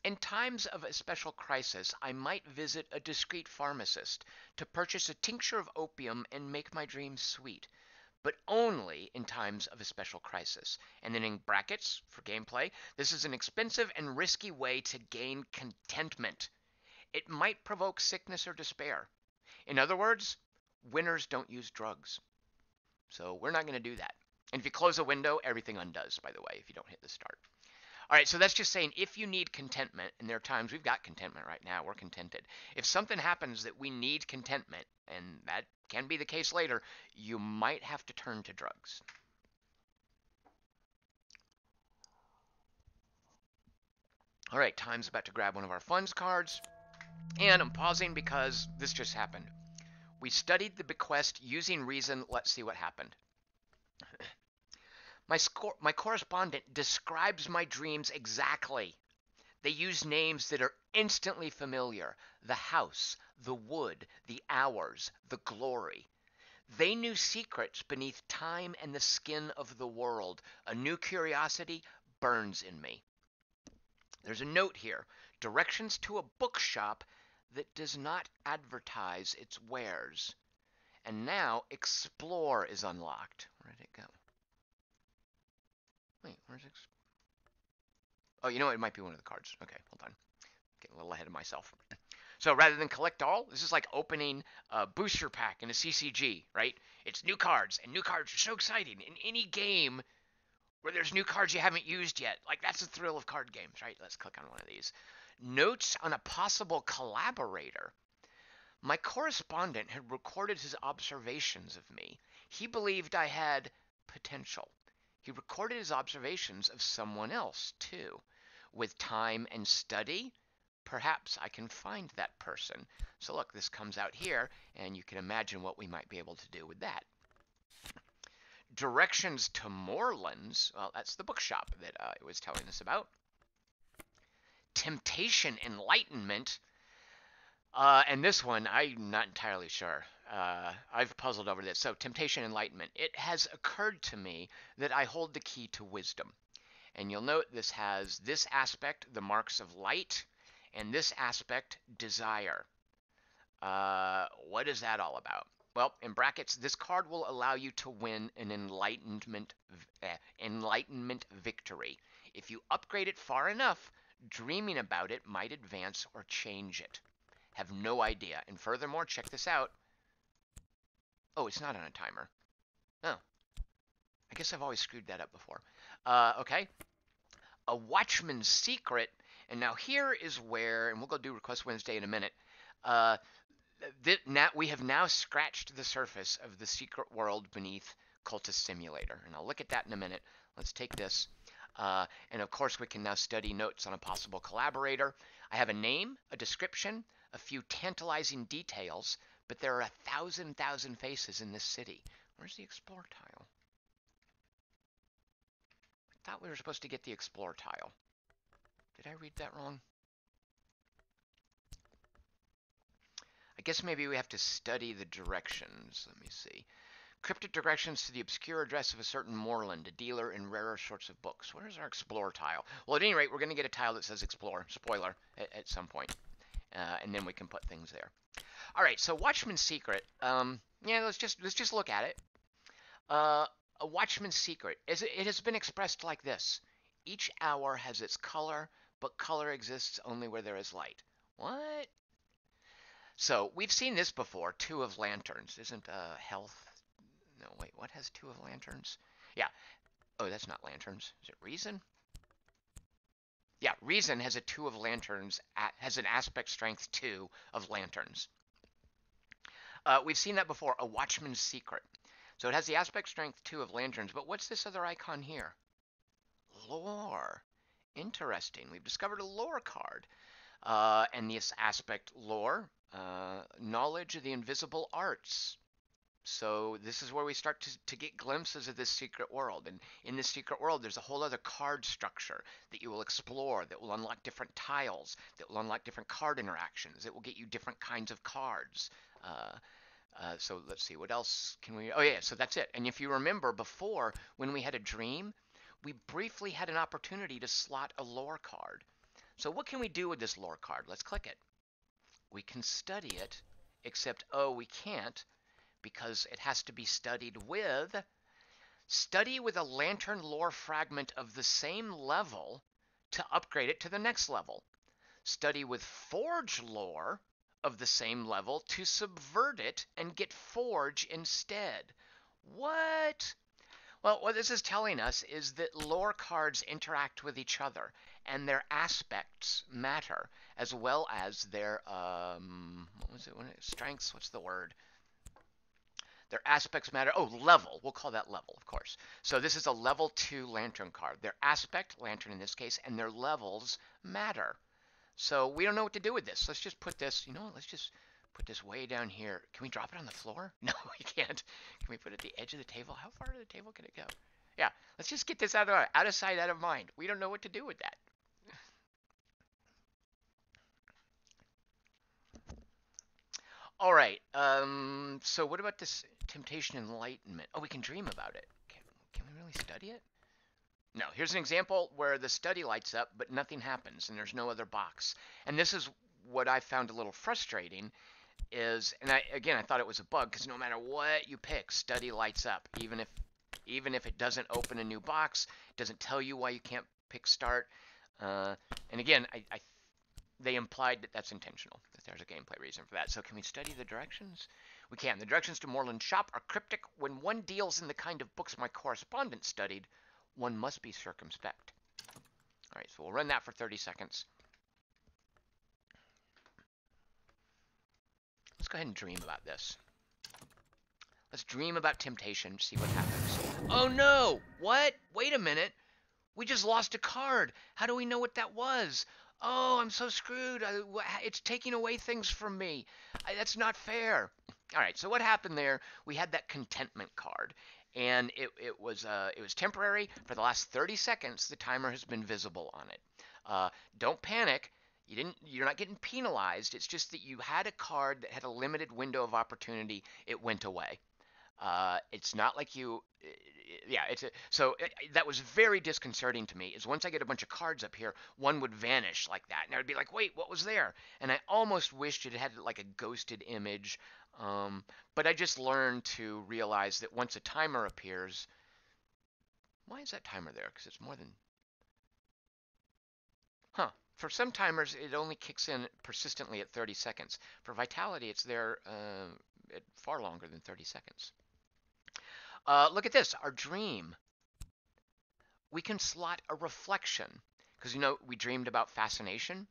Speaker 1: In times of a special crisis, I might visit a discreet pharmacist to purchase a tincture of opium and make my dreams sweet. But only in times of a special crisis. And then in brackets, for gameplay, this is an expensive and risky way to gain contentment. It might provoke sickness or despair. In other words, winners don't use drugs. So we're not going to do that. And if you close a window, everything undoes, by the way, if you don't hit the start. All right, so that's just saying if you need contentment, and there are times we've got contentment right now, we're contented. If something happens that we need contentment, and that can be the case later, you might have to turn to drugs. All right, time's about to grab one of our funds cards, and I'm pausing because this just happened. We studied the bequest using reason. Let's see what happened. My correspondent describes my dreams exactly. They use names that are instantly familiar: the house, the wood, the hours, the glory. They knew secrets beneath time and the skin of the world. A new curiosity burns in me. There's a note here: directions to a bookshop that does not advertise its wares. And now explore is unlocked. Where did it go? Wait, where's it? Oh, you know what? It might be one of the cards. Okay, hold on. Getting a little ahead of myself. So rather than collect all, this is like opening a booster pack in a CCG, right? It's new cards, and new cards are so exciting. In any game where there's new cards you haven't used yet, like that's the thrill of card games, right? Let's click on one of these. Notes on a possible collaborator. My correspondent had recorded his observations of me. He believed I had potential. He recorded his observations of someone else, too. With time and study, perhaps I can find that person. So look, this comes out here, and you can imagine what we might be able to do with that. Directions to Morelands, well, that's the bookshop that it was telling us about. Temptation Enlightenment. And this one, I'm not entirely sure. I've puzzled over this. So, Temptation Enlightenment. It has occurred to me that I hold the key to wisdom. And you'll note this has this aspect, the marks of light, and this aspect, desire. What is that all about? Well, in brackets, this card will allow you to win an enlightenment victory. If you upgrade it far enough, dreaming about it might advance or change it. Have no idea. And furthermore, check this out. Oh, it's not on a timer. Oh. I guess I've always screwed that up before. Okay. A Watchman's Secret. And now here is where, and we'll go do Request Wednesday in a minute. We have now scratched the surface of the secret world beneath Cultist Simulator. And I'll look at that in a minute. Let's take this. And of course, we can now study notes on a possible collaborator. I have a name, a description, a few tantalizing details, but there are 1,000 faces in this city. Where's the explore tile? thought we were supposed to get the explore tile. Did I read that wrong? I guess maybe we have to study the directions. Let me see. Cryptic directions to the obscure address of a certain moorland, a dealer in rarer sorts of books. Where's our explore tile? Well, at any rate, we're going to get a tile that says explore, spoiler, at some point. And then we can put things there. All right, so Watchman's Secret. Yeah, let's just look at it. A Watchman's Secret. It has been expressed like this. Each hour has its color, but color exists only where there is light. What? So we've seen this before. Two of lanterns. Isn't health? No, wait. What has two of lanterns? Yeah. Oh, that's not lanterns. Is it reason? Yeah, reason has a two of lanterns. Has an aspect strength 2 of lanterns. We've seen that before. A Watchman's Secret. So it has the aspect strength 2 of lanterns. But what's this other icon here? Lore. Interesting. We've discovered a lore card. And this aspect lore, knowledge of the invisible arts. So this is where we start to get glimpses of this secret world. And in this secret world, there's a whole other card structure that you will explore, that will unlock different tiles, that will unlock different card interactions, that will get you different kinds of cards. So let's see, what else can we... Oh yeah, so that's it. And if you remember before, when we had a dream, we briefly had an opportunity to slot a lore card. So what can we do with this lore card? Let's click it. We can study it, except, oh, we can't, because it has to be studied with. Study with a lantern lore fragment of the same level to upgrade it to the next level. Study with forge lore of the same level to subvert it and get forge instead. What? Well, what this is telling us is that lore cards interact with each other, and their aspects matter, as well as their, what was it? Strengths? What's the word? Their aspects matter. Oh, level. We'll call that level, of course. So this is a level 2 lantern card. Their aspect, lantern in this case, and their levels matter. So we don't know what to do with this. Let's just put this, you know what, let's just put this way down here. Can we drop it on the floor? No, we can't. Can we put it at the edge of the table? How far to the table can it go? Yeah, let's just get this out of sight, out of mind. We don't know what to do with that. All right. So what about this temptation enlightenment? Oh, we can dream about it. Can we really study it? No. Here's an example where the study lights up, but nothing happens, and there's no other box. And this is what I found a little frustrating. And I thought it was a bug, because no matter what you pick, study lights up, even if it doesn't open a new box, it doesn't tell you why you can't pick start. And again, they implied that that's intentional, that there's a gameplay reason for that. So can we study the directions? We can. The directions to Moorland Shop are cryptic. When one deals in the kind of books my correspondent studied, one must be circumspect. All right, so we'll run that for 30 seconds. Let's go ahead and dream about this. Let's dream about temptation, see what happens. Oh no! What? Wait a minute. We just lost a card. How do we know what that was? Oh, I'm so screwed. It's taking away things from me. That's not fair. All right, so what happened there? We had that contentment card, and it was temporary. For the last 30 seconds, the timer has been visible on it. Don't panic. You're not getting penalized. It's just that you had a card that had a limited window of opportunity. It went away. It's not like you, yeah, that was very disconcerting to me, is once I get a bunch of cards up here, one would vanish like that, and I would be like, wait, what was there? And I almost wished it had like a ghosted image, but I just learned to realize that once a timer appears, why is that timer there? Because it's more than, for some timers, it only kicks in persistently at 30 seconds. For Vitality, it's there at far longer than 30 seconds. Look at this, our dream. We can slot a reflection, because we dreamed about fascination.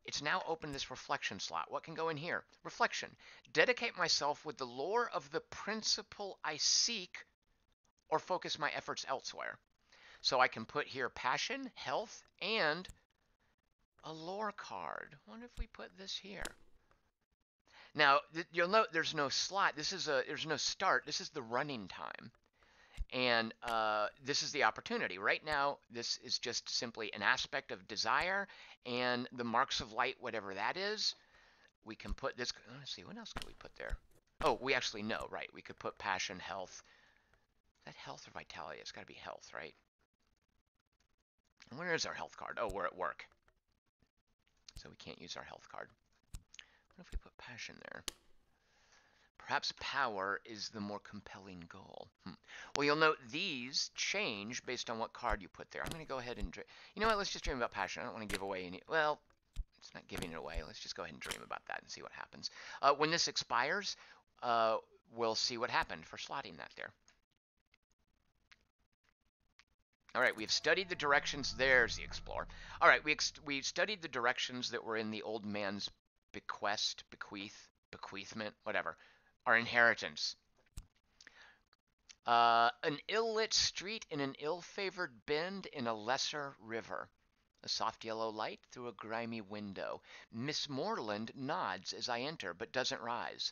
Speaker 1: It's now opened this reflection slot. What can go in here? Reflection. Dedicate myself with the lore of the principle I seek, or focus my efforts elsewhere. So I can put here passion, health, and a lore card. I wonder if we put this here. Now, you'll note there's no slot. There's no start. This is the running time. And this is the opportunity. Right now, this is just simply an aspect of desire, and the marks of light, whatever that is, we can put this. Let's see, what else could we put there? Oh, we actually know, right? We could put passion, health. Is that health or vitality? It's got to be health, right? And where is our health card? Oh, we're at work. So we can't use our health card. What if we put passion there? Perhaps power is the more compelling goal. Well, you'll note these change based on what card you put there. I'm going to go ahead and dream. You know what? Let's just dream about passion. I don't want to give away any. Well, it's not giving it away. Let's just go ahead and dream about that and see what happens. When this expires, we'll see what happened for slotting that there. All right, we've studied the directions. There's the explore. All right, we studied the directions that were in the old man's bequeathment, whatever. Our inheritance. An ill-lit street in an ill-favored bend in a lesser river. A soft yellow light through a grimy window. Miss Moreland nods as I enter, but doesn't rise.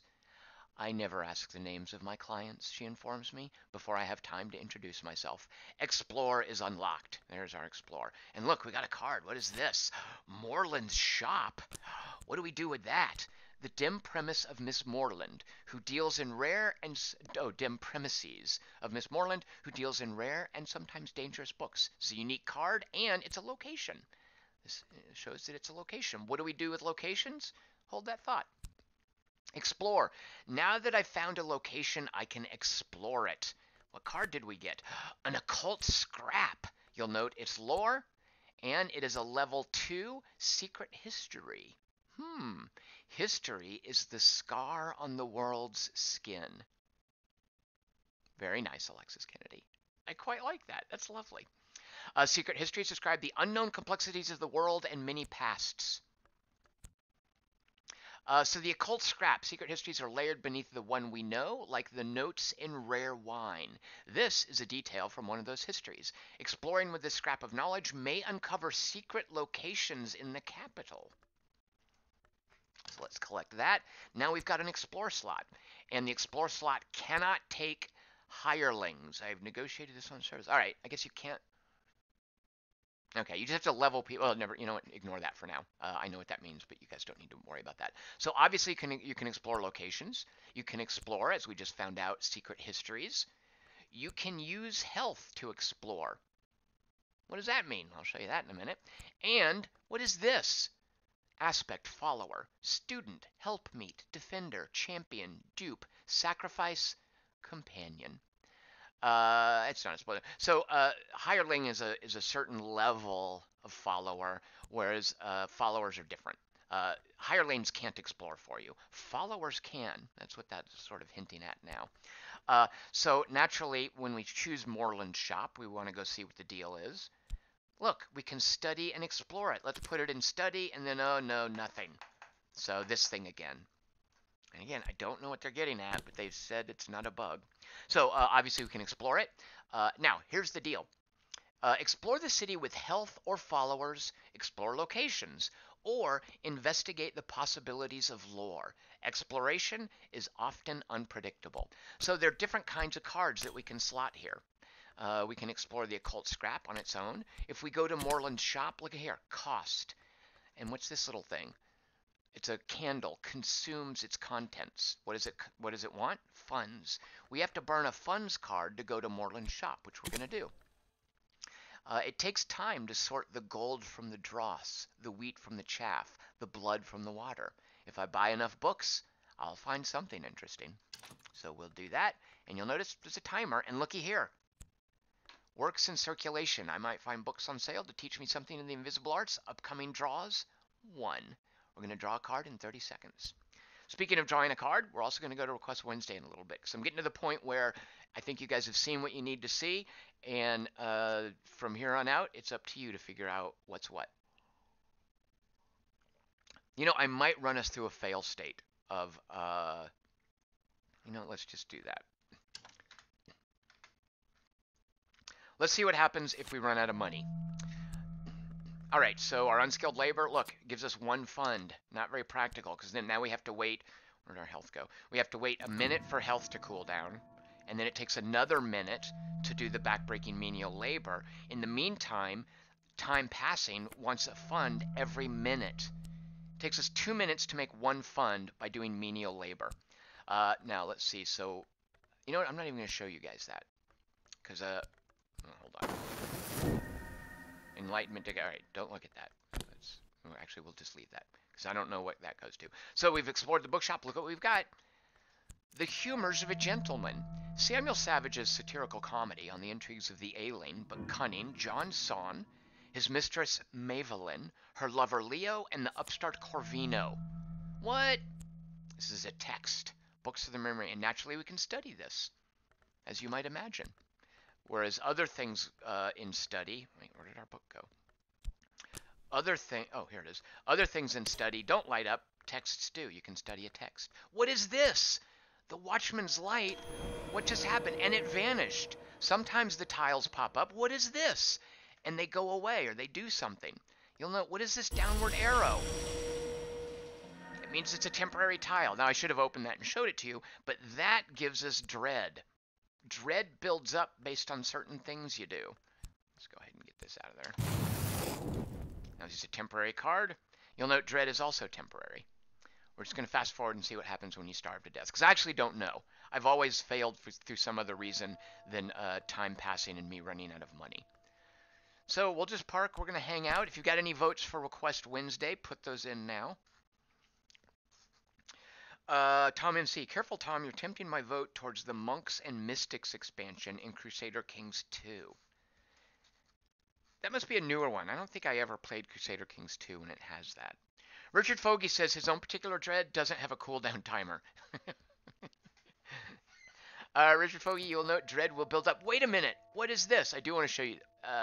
Speaker 1: I never ask the names of my clients, she informs me, before I have time to introduce myself. Explore is unlocked. There's our explore. And look, we got a card. What is this? Moreland's shop. What do we do with that? The dim premise of Miss Moreland, who deals in rare and dim premises of Miss Moreland, who deals in rare and sometimes dangerous books. It's a unique card, and it's a location. This shows that it's a location. What do we do with locations? Hold that thought. Explore. Now that I've found a location, I can explore it. What card did we get? An occult scrap. You'll note its lore, and it is a level 2 secret history. History is the scar on the world's skin. Very nice, Alexis Kennedy. I quite like that. That's lovely. Secret histories describe the unknown complexities of the world and many pasts. So the occult scrap. Secret histories are layered beneath the one we know, like the notes in rare wine. This is a detail from one of those histories. Exploring with this scrap of knowledge may uncover secret locations in the capital. So let's collect that. Now we've got an explore slot, and the explore slot cannot take hirelings. I've negotiated this on service. All right, I guess you can't. Okay, you just have to level people. Well, never. You know what? Ignore that for now. I know what that means, but you guys don't need to worry about that. So obviously, you can explore locations. You can explore, as we just found out, secret histories. You can use health to explore. What does that mean? I'll show you that in a minute. And what is this? Aspect, follower, student, helpmeet, defender, champion, dupe, sacrifice, companion. It's not a spoiler. So hireling is a certain level of follower, whereas followers are different. Hirelings can't explore for you. Followers can. That's what that's sort of hinting at now. So naturally, when we choose Moreland's shop, we want to go see what the deal is. Look, we can study and explore it. Let's put it in study, and then, oh no, nothing. So this thing again. And again, I don't know what they're getting at, but they've said it's not a bug. So obviously we can explore it. Now, here's the deal. Explore the city with health or followers, explore locations, or investigate the possibilities of lore. Exploration is often unpredictable. So there are different kinds of cards that we can slot here. We can explore the occult scrap on its own. If we go to Moreland's shop, look at here, cost. And what's this little thing? It's a candle, consumes its contents. What does it want? Funds. We have to burn a funds card to go to Moreland's shop, which we're going to do. It takes time to sort the gold from the dross, the wheat from the chaff, the blood from the water. If I buy enough books, I'll find something interesting. So we'll do that, and you'll notice there's a timer, and looky here. Works in circulation. I might find books on sale to teach me something in the invisible arts. Upcoming draws, 1. We're going to draw a card in 30 seconds. Speaking of drawing a card, we're also going to go to Request Wednesday in a little bit. So I'm getting to the point where I think you guys have seen what you need to see. And from here on out, it's up to you to figure out what's what. You know, I might run us through a fail state of, let's just do that. Let's see what happens if we run out of money. All right, so our unskilled labor, look, gives us 1 fund. Not very practical, because then now we have to wait. Where did our health go? We have to wait a minute for health to cool down. and then it takes another minute to do the backbreaking menial labor. In the meantime, time passing wants a fund every minute. It takes us 2 minutes to make one fund by doing menial labor. Now, let's see. So, you know what? I'm not even going to show you guys that. Because, hold on. Enlightenment. All right, don't look at that. Actually, we'll just leave that. Because I don't know what that goes to. So, we've explored the bookshop. Look what we've got. The Humors of a Gentleman. Samuel Savage's satirical comedy on the intrigues of the ailing but cunning John Sonne, his mistress Mavelin, her lover Leo, and the upstart Corvino. What? This is a text. Books of the memory, and naturally we can study this, as you might imagine. Whereas other things in study... Wait, where did our book go? Oh, here it is. Other things in study don't light up. Texts do. You can study a text. What is this? The Watchman's Light. What just happened? And it vanished. Sometimes the tiles pop up. What is this? And they go away, or they do something. You'll note, what is this downward arrow? It means it's a temporary tile. Now, I should have opened that and showed it to you, but that gives us dread. Dread builds up based on certain things you do. Let's go ahead and get this out of there. Now, this is a temporary card. You'll note dread is also temporary. We're just going to fast forward and see what happens when you starve to death, because I actually don't know. I've always failed through some other reason than time passing and me running out of money. So we'll just park. We're going to hang out. If you've got any votes for Request Wednesday, put those in now. Tom MC. Careful, Tom. You're tempting my vote towards the Monks and Mystics expansion in Crusader Kings 2. That must be a newer one. I don't think I ever played Crusader Kings 2 when it has that. Richard Fogey says his own particular dread doesn't have a cooldown timer. Richard Fogey, you'll note dread will build up. Wait a minute. What is this? I do want to show you.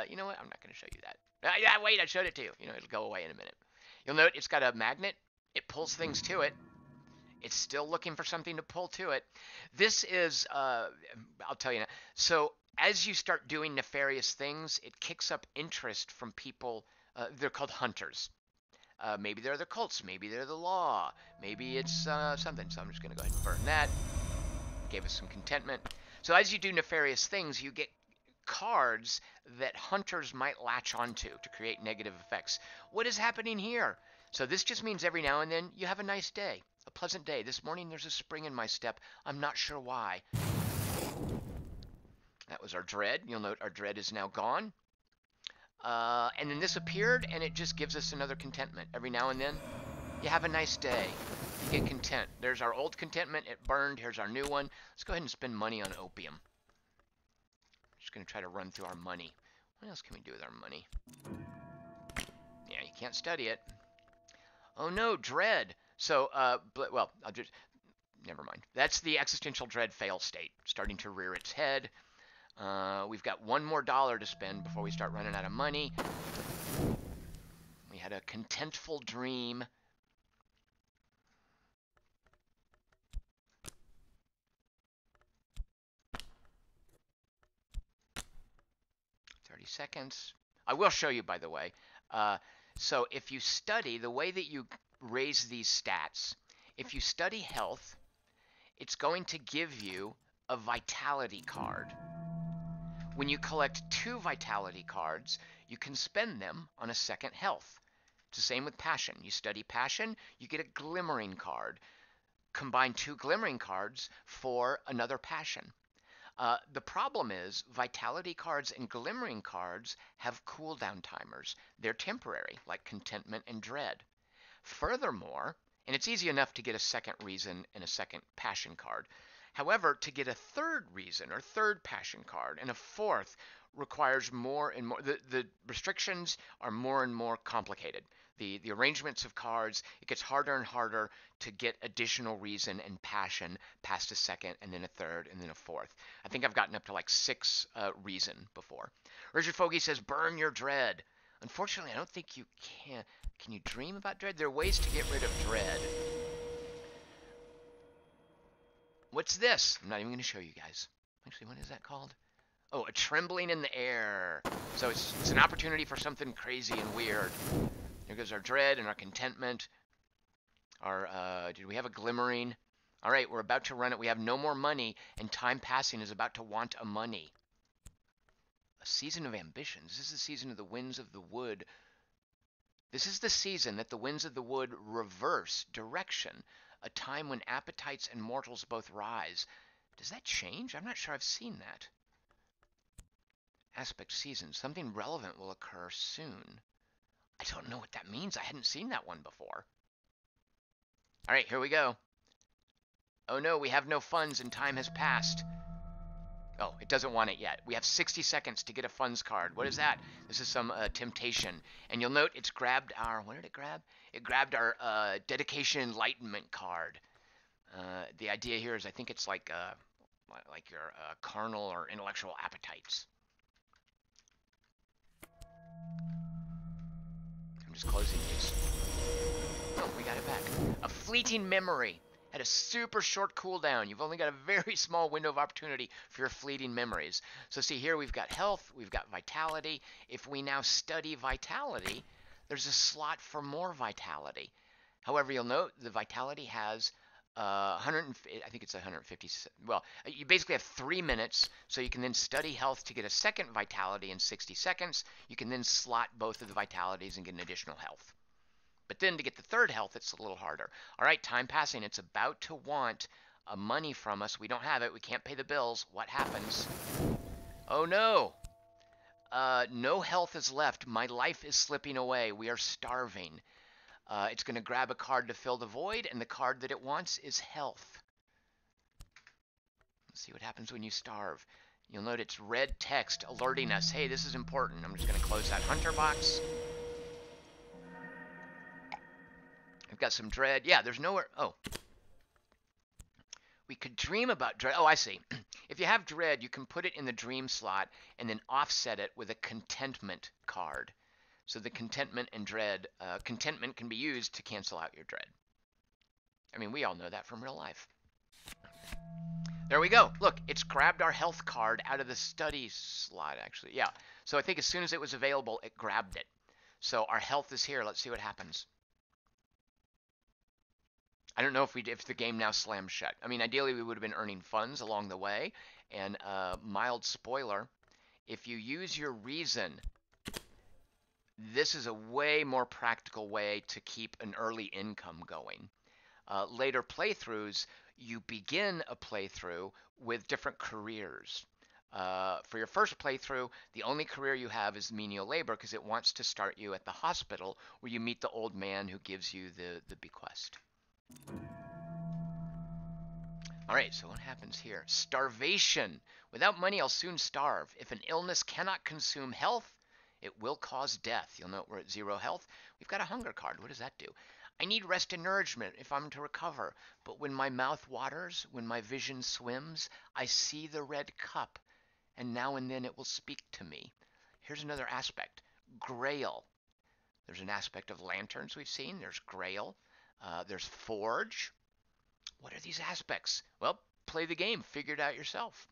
Speaker 1: You know what? I'm not going to show you that. Yeah, wait. I showed it to you. You know, it'll go away in a minute. You'll note it's got a magnet. It pulls things to it. It's still looking for something to pull to it. This is, I'll tell you now. So as you start doing nefarious things, it kicks up interest from people. They're called hunters. Maybe they're the cults. Maybe they're the law. Maybe it's something. So I'm just going to go ahead and burn that. Gave us some contentment. So as you do nefarious things, you get cards that hunters might latch onto to create negative effects. What is happening here? So this just means every now and then you have a nice day, a pleasant day. This morning there's a spring in my step. I'm not sure why. That was our dread. You'll note our dread is now gone. And then this appeared, and it just gives us another contentment. Every now and then, you have a nice day. You get content. There's our old contentment. It burned. Here's our new one. Let's go ahead and spend money on opium. Just going to try to run through our money. What else can we do with our money? Yeah, you can't study it. Oh, no, dread. So, well, I'll just... Never mind. That's the existential dread fail state, starting to rear its head. We've got one more dollar to spend before we start running out of money. We had a contentful dream. Seconds. I will show you, by the way. So if you study, the way that you raise these stats, if you study health, it's going to give you a vitality card. When you collect 2 vitality cards, you can spend them on a second health. It's the same with passion. You study passion, you get a glimmering card. Combine 2 glimmering cards for another passion. The problem is vitality cards and glimmering cards have cooldown timers. They're temporary, like contentment and dread. Furthermore, and it's easy enough to get a second reason and a second passion card. However, to get a third reason or third passion card and a fourth requires more and more. The restrictions are more and more complicated. The arrangements of cards, it gets harder and harder to get additional reason and passion past a second and then a third and then a fourth. I think I've gotten up to like 6 reason before. Richard Fogey says, burn your dread. Unfortunately, I don't think you can. Can you dream about dread? There are ways to get rid of dread. What's this? I'm not even going to show you guys. Actually, what is that called? Oh, a trembling in the air. So it's an opportunity for something crazy and weird. Here goes our dread and our contentment. Our did we have a glimmering? All right, we're about to run it. We have no more money, and time passing is about to want a money. A season of ambitions. This is the season of the winds of the wood. This is the season that the winds of the wood reverse direction, a time when appetites and mortals both rise. Does that change? I'm not sure I've seen that. Aspect season. Something relevant will occur soon. I don't know what that means. I hadn't seen that one before. All right, here we go. Oh no, we have no funds and time has passed. Oh, it doesn't want it yet. We have 60 seconds to get a funds card. What is that? This is some temptation. And you'll note it's grabbed our, what did it grab? It grabbed our dedication enlightenment card. The idea here is I think it's like your carnal or intellectual appetites. I'm just closing these. Oh, we got it back. A fleeting memory. Had a super short cooldown. You've only got a very small window of opportunity for your fleeting memories. So see here, we've got health, we've got vitality. If we now study vitality, there's a slot for more vitality. However, you'll note the vitality has 100. I think it's 150. Well, you basically have 3 minutes, so you can then study health to get a second vitality in 60 seconds. You can then slot both of the vitalities and get an additional health. But then to get the third health, it's a little harder. All right, time passing. It's about to want money from us. We don't have it. We can't pay the bills. What happens? Oh, no. No health is left. My life is slipping away. We are starving. It's going to grab a card to fill the void, and the card that it wants is health. Let's see what happens when you starve. You'll note it's red text alerting us. Hey, this is important. I'm just going to close that hunter box. I've got some dread. Yeah, there's nowhere. Oh. We could dream about dread. Oh, I see. If you have dread, you can put it in the dream slot and then offset it with a contentment card. So the contentment and dread, contentment can be used to cancel out your dread. I mean, we all know that from real life. There we go. Look, it's grabbed our health card out of the study slot, actually. Yeah. So I think as soon as it was available, it grabbed it. So our health is here. Let's see what happens. I don't know if the game now slams shut. I mean, ideally we would have been earning funds along the way. And mild spoiler, if you use your reason, this is a way more practical way to keep an early income going. Later playthroughs, you begin a playthrough with different careers. For your first playthrough, the only career you have is menial labor because it wants to start you at the hospital where you meet the old man who gives you the bequest. All right, so what happens here? Starvation. Without money, I'll soon starve. If an illness cannot consume health, it will cause death. You'll note we're at 0 health. We've got a hunger card. What does that do? I need rest and nourishment if I'm to recover. But when my mouth waters, when my vision swims, I see the red cup, and now and then it will speak to me. Here's another aspect. Grail. There's an aspect of lanterns we've seen. There's Grail. There's Forge. What are these aspects? Well, play the game. Figure it out yourself.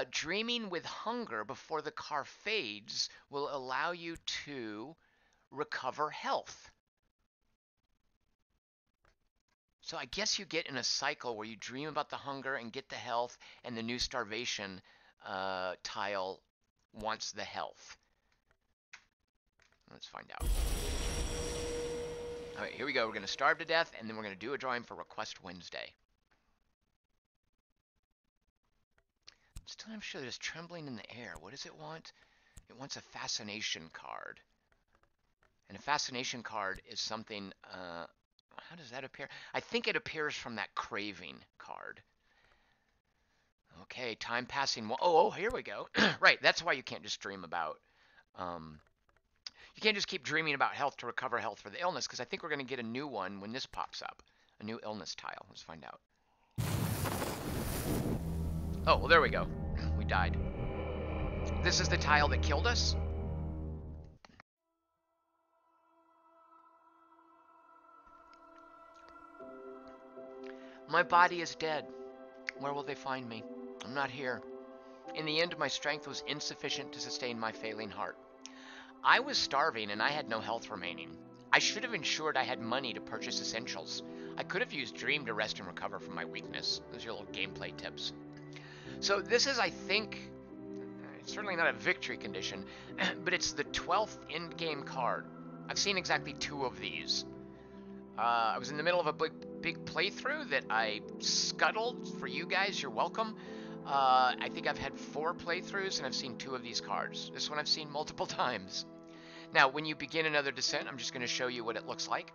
Speaker 1: Dreaming with hunger before the car fades will allow you to recover health. So I guess you get in a cycle where you dream about the hunger and get the health, and the new starvation tile wants the health. Let's find out. All right, here we go. We're going to starve to death, and then we're going to do a drawing for Request Wednesday. Still not sure. There's trembling in the air. What does it want? It wants a fascination card. And a fascination card is something... how does that appear? I think it appears from that craving card. Okay, time passing. Oh, here we go. Right, that's why you can't just dream about... you can't just keep dreaming about health to recover health for the illness, because I think we're going to get a new one when this pops up. A new illness tile. Let's find out. Oh, well, there we go. We died. This is the tile that killed us? My body is dead. Where will they find me? I'm not here. In the end, my strength was insufficient to sustain my failing heart. I was starving and I had no health remaining. I should have ensured I had money to purchase essentials. I could have used Dream to rest and recover from my weakness. Those are your little gameplay tips. So this is, I think, it's certainly not a victory condition, but it's the 12th in-game card. I've seen exactly 2 of these. I was in the middle of a big playthrough that I scuttled for you guys. You're welcome. I think I've had 4 playthroughs and I've seen 2 of these cards. This one I've seen multiple times. Now, when you begin another descent, I'm just going to show you what it looks like.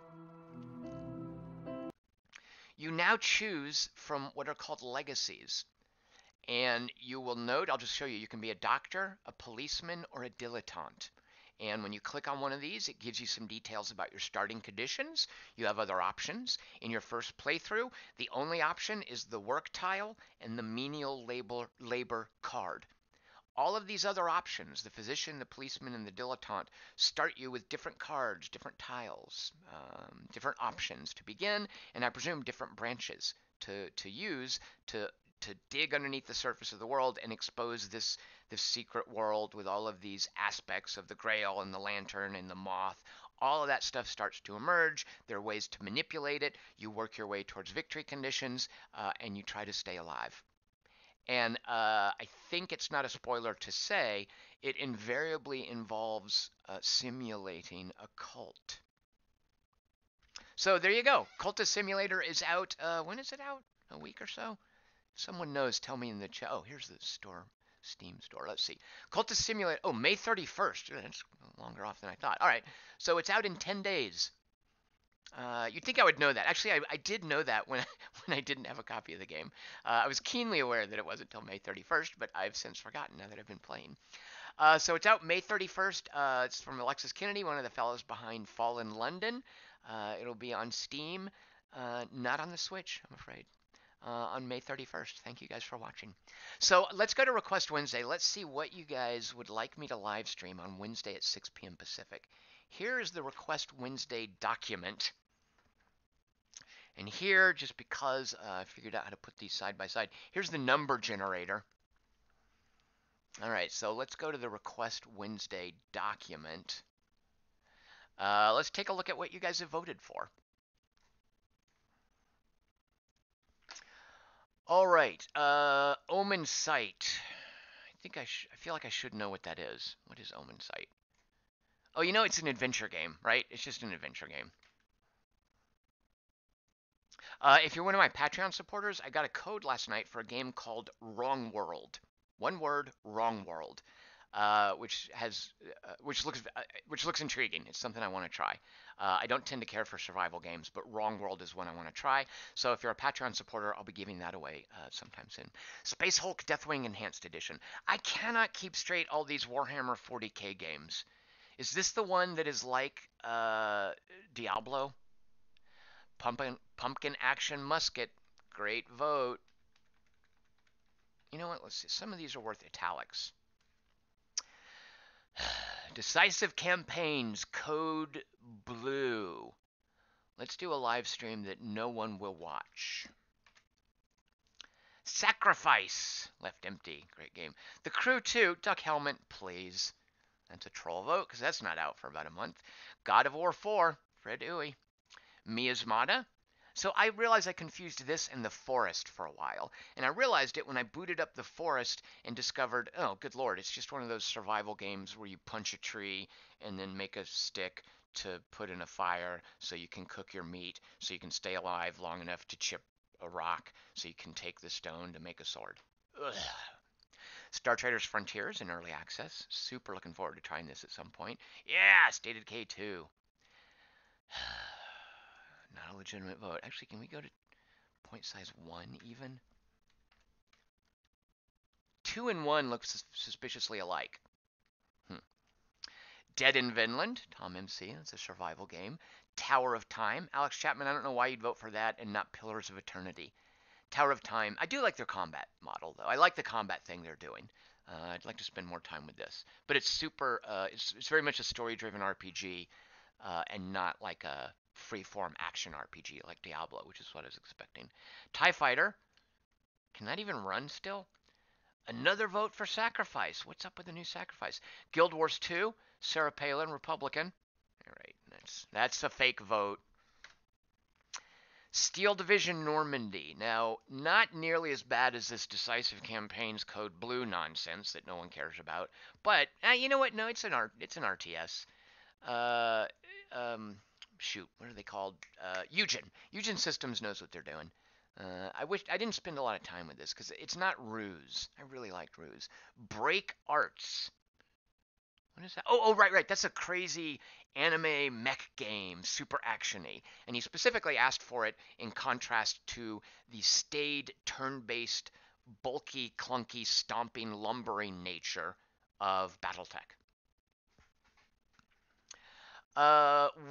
Speaker 1: You now choose from what are called legacies. And you will note, I'll just show you, you can be a doctor, a policeman, or a dilettante. And when you click on one of these, it gives you some details about your starting conditions. You have other options. In your first playthrough, the only option is the work tile and the menial labor card. All of these other options, the physician, the policeman, and the dilettante, start you with different cards, different tiles, different options to begin, and I presume different branches to use to dig underneath the surface of the world and expose this secret world with all of these aspects of the Grail and the Lantern and the Moth. All of that stuff starts to emerge. There are ways to manipulate it. You work your way towards victory conditions, and you try to stay alive. And I think it's not a spoiler to say it invariably involves simulating a cult. So there you go. Cultist Simulator is out. When is it out? A week or so? If someone knows, tell me in the chat. Oh, here's the store, Steam store. Let's see. Cultist Simulator. Oh, May 31st. That's longer off than I thought. All right. So it's out in 10 days. You'd think I would know that. Actually, I did know that when I didn't have a copy of the game. I was keenly aware that it wasn't until May 31st, but I've since forgotten now that I've been playing. So it's out May 31st. It's from Alexis Kennedy, one of the fellows behind Fallen London. It'll be on Steam, not on the Switch, I'm afraid, on May 31st. Thank you guys for watching. So let's go to Request Wednesday. Let's see what you guys would like me to live stream on Wednesday at 6 p.m. Pacific. Here is the Request Wednesday document. And here, just because I figured out how to put these side by side, here's the number generator. All right, so let's go to the Request Wednesday document. Let's take a look at what you guys have voted for. All right, Omen Sight. I feel like I should know what that is. What is Omen Sight? Oh, you know, it's an adventure game, right? It's just an adventure game. If you're one of my Patreon supporters, I got a code last night for a game called Wrong World. One word, Wrong World, which looks intriguing. It's something I want to try. I don't tend to care for survival games, but Wrong World is one I want to try. So if you're a Patreon supporter, I'll be giving that away sometime soon. Space Hulk Deathwing Enhanced Edition. I cannot keep straight all these Warhammer 40k games. Is this the one that is like Diablo? Pumpkin Action Musket. Great vote. You know what? Let's see. Some of these are worth italics. Decisive Campaigns, Code Blue. Let's do a live stream that no one will watch. Sacrifice, Left Empty. Great game. The Crew 2, Duck Helmet, please. That's a troll vote, because that's not out for about a month. God of War 4, Fred Uwe. Miasmata. So I realized I confused this and The Forest for a while, and I realized it when I booted up The Forest and discovered, oh, good lord, it's just one of those survival games where you punch a tree and then make a stick to put in a fire so you can cook your meat, so you can stay alive long enough to chip a rock, so you can take the stone to make a sword. Ugh. Star Traders Frontiers in early access. Super looking forward to trying this at some point. Yeah, State of Decay 2. Not a legitimate vote. Actually, can we go to point size 1 even? 2 and 1 look suspiciously alike. Dead in Vinland, Tom MC. That's a survival game. Tower of Time. Alex Chapman, I don't know why you'd vote for that and not Pillars of Eternity. Tower of Time. I do like their combat model, though. I like the combat thing they're doing. I'd like to spend more time with this. But it's super, it's very much a story-driven RPG and not like a free-form action RPG like Diablo, which is what I was expecting. TIE Fighter. Can that even run still? Another vote for Sacrifice. What's up with the new Sacrifice? Guild Wars 2. Sarah Palin, Republican. All right, that's a fake vote. Steel Division Normandy. Now, not nearly as bad as this Decisive Campaigns Code Blue nonsense that no one cares about. But you know what? No, it's an RTS. Uh, um, shoot, what are they called? Eugen. Eugen Systems knows what they're doing. I wish I didn't spend a lot of time with this because it's not Ruse. I really liked Ruse. Break Arts. What is that? Oh, right. That's a crazy anime mech game, super actiony. And he specifically asked for it in contrast to the staid, turn-based, bulky, clunky, stomping, lumbering nature of BattleTech.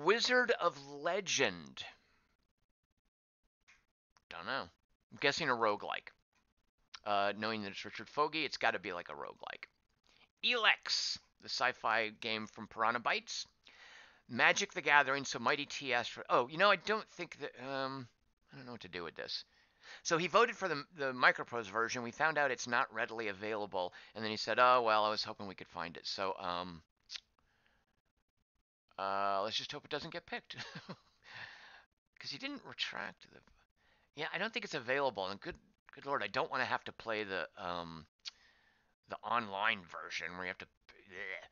Speaker 1: Wizard of Legend. Don't know. I'm guessing a roguelike. Knowing that it's Richard Fogey, it's got to be like a roguelike. Elex, the sci-fi game from Piranha Bytes. Magic the Gathering, so Mighty TS for. Oh, I don't think that. I don't know what to do with this. So he voted for the Microprose version. We found out it's not readily available, and then he said, "Oh well, I was hoping we could find it." So let's just hope it doesn't get picked, because he didn't retract the. Yeah, I don't think it's available. And good lord, I don't want to have to play the online version where you have to. Bleh.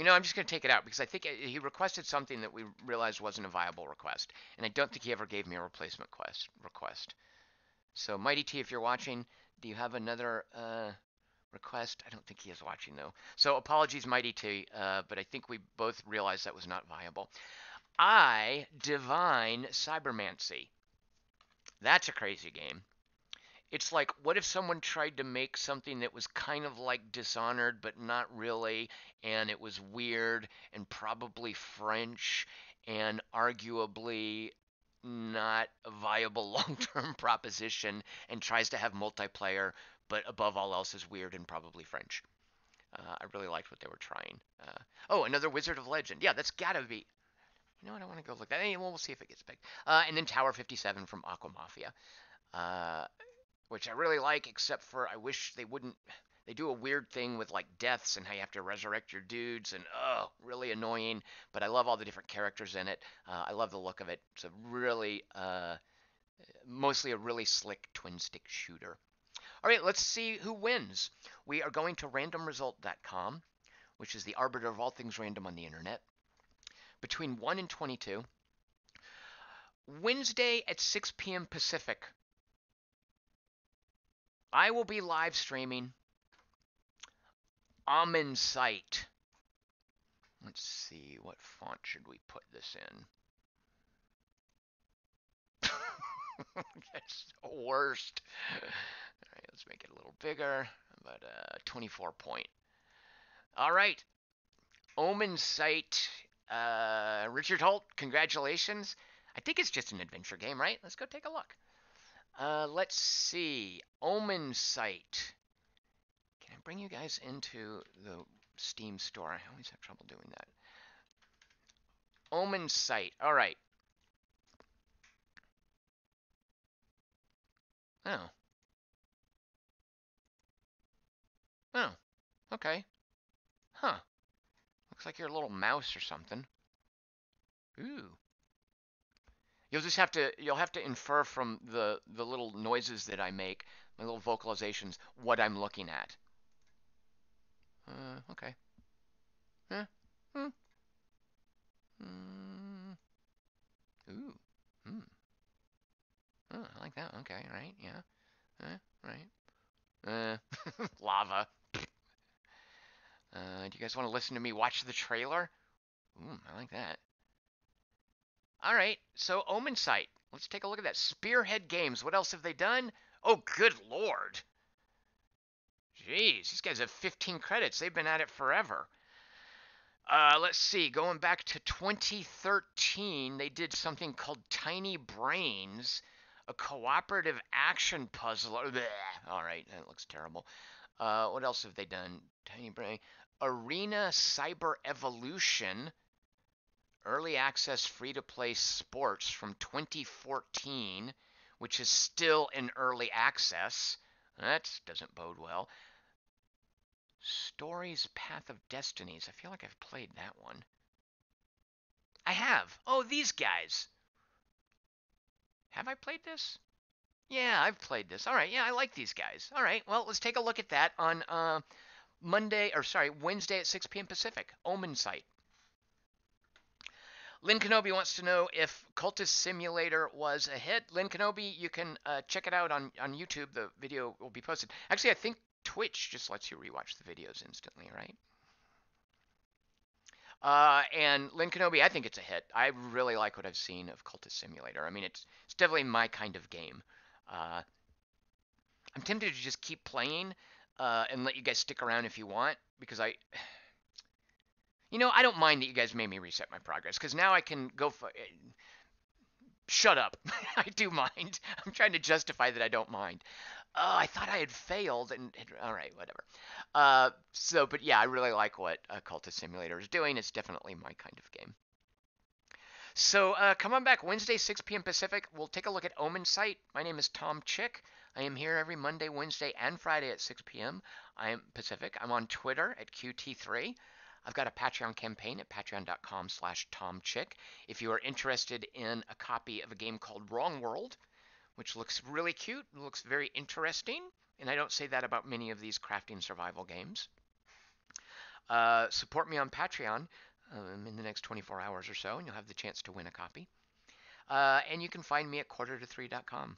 Speaker 1: I'm just going to take it out because I think he requested something that we realized wasn't a viable request, and I don't think he ever gave me a replacement request. So, Mighty T, if you're watching, do you have another request? I don't think he is watching, though. So, apologies, Mighty T, but I think we both realized that was not viable. Divine Cybermancy. That's a crazy game. It's like, what if someone tried to make something that was kind of like Dishonored, but not really, and it was weird and probably French and arguably not a viable long-term proposition and tries to have multiplayer, but above all else is weird and probably French. I really liked what they were trying. Another Wizard of Legend. Yeah, that's gotta be. You know what? I want to go look at that. We'll see if it gets picked. And then Tower 57 from Aqua Mafia. Which I really like, except for I wish they wouldn't. They do a weird thing with like deaths and how you have to resurrect your dudes, and really annoying. But I love all the different characters in it. I love the look of it. It's a really, mostly a really slick twin stick shooter. All right, let's see who wins. We are going to randomresult.com, which is the arbiter of all things random on the internet. Between 1 and 22, Wednesday at 6 p.m. Pacific, I will be live streaming Amen Site. Let's see, what font should we put this in? That's the worst. All right, let's make it a little bigger, about 24 point. All right, Omen Site. Richard Holt, congratulations. I think it's just an adventure game, right? Let's go take a look. Let's see. Omen Site. Can I bring you guys into the Steam store? I always have trouble doing that. Omen Site. All right. Oh. Oh. Okay. Huh. Looks like you're a little mouse or something. Ooh. You'll have to infer from the little noises that I make, my little vocalizations, what I'm looking at. Okay. Eh. Hmm. Mm. Ooh. Hmm. Oh, I like that. Okay, right, yeah. Right. Lava. Do you guys want to listen to me watch the trailer? Ooh, I like that. All right, so Omen Site. Let's take a look at that. Spearhead Games. What else have they done? Oh, good lord. Jeez, these guys have 15 credits. They've been at it forever. Let's see. Going back to 2013, they did something called Tiny Brains, a cooperative action puzzle. Bleh. All right, that looks terrible. What else have they done? Tiny Brain. Arena Cyber Evolution, early access free-to-play sports from 2014, which is still in early access. That doesn't bode well. Stories Path of Destinies. I feel like I've played that one. I have. Oh, these guys. Have I played this? Yeah, I've played this. All right, yeah, I like these guys. All right, well, let's take a look at that on Wednesday at 6 p.m. Pacific. Omen site. Lynn Kenobi wants to know if Cultist Simulator was a hit. Lynn Kenobi, you can check it out on YouTube. The video will be posted. Actually, I think Twitch just lets you rewatch the videos instantly, right? And Lynn Kenobi, I think it's a hit. I really like what I've seen of Cultist Simulator. I mean, it's definitely my kind of game. Uh, I'm tempted to just keep playing and let you guys stick around if you want, because I don't mind that you guys made me reset my progress, because now I can go. Shut up. I do mind. I'm trying to justify that I don't mind. Oh, I thought I had failed, and all right, whatever. But yeah, I really like what Cultist Simulator is doing. It's definitely my kind of game. So come on back Wednesday, 6 p.m. Pacific. We'll take a look at Omen site. My name is Tom Chick. I am here every Monday, Wednesday, and Friday at 6 p.m. I am Pacific. I'm on Twitter at QT3. I've got a Patreon campaign at patreon.com/TomChick. If you are interested in a copy of a game called Wrong World, which looks really cute, looks very interesting, and I don't say that about many of these crafting survival games, support me on Patreon in the next 24 hours or so, and you'll have the chance to win a copy. And you can find me at quarterto3.com.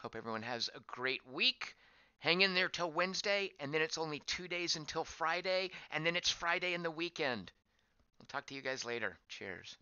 Speaker 1: Hope everyone has a great week. Hang in there till Wednesday, and then it's only 2 days until Friday, and then it's Friday in the weekend. I'll talk to you guys later. Cheers.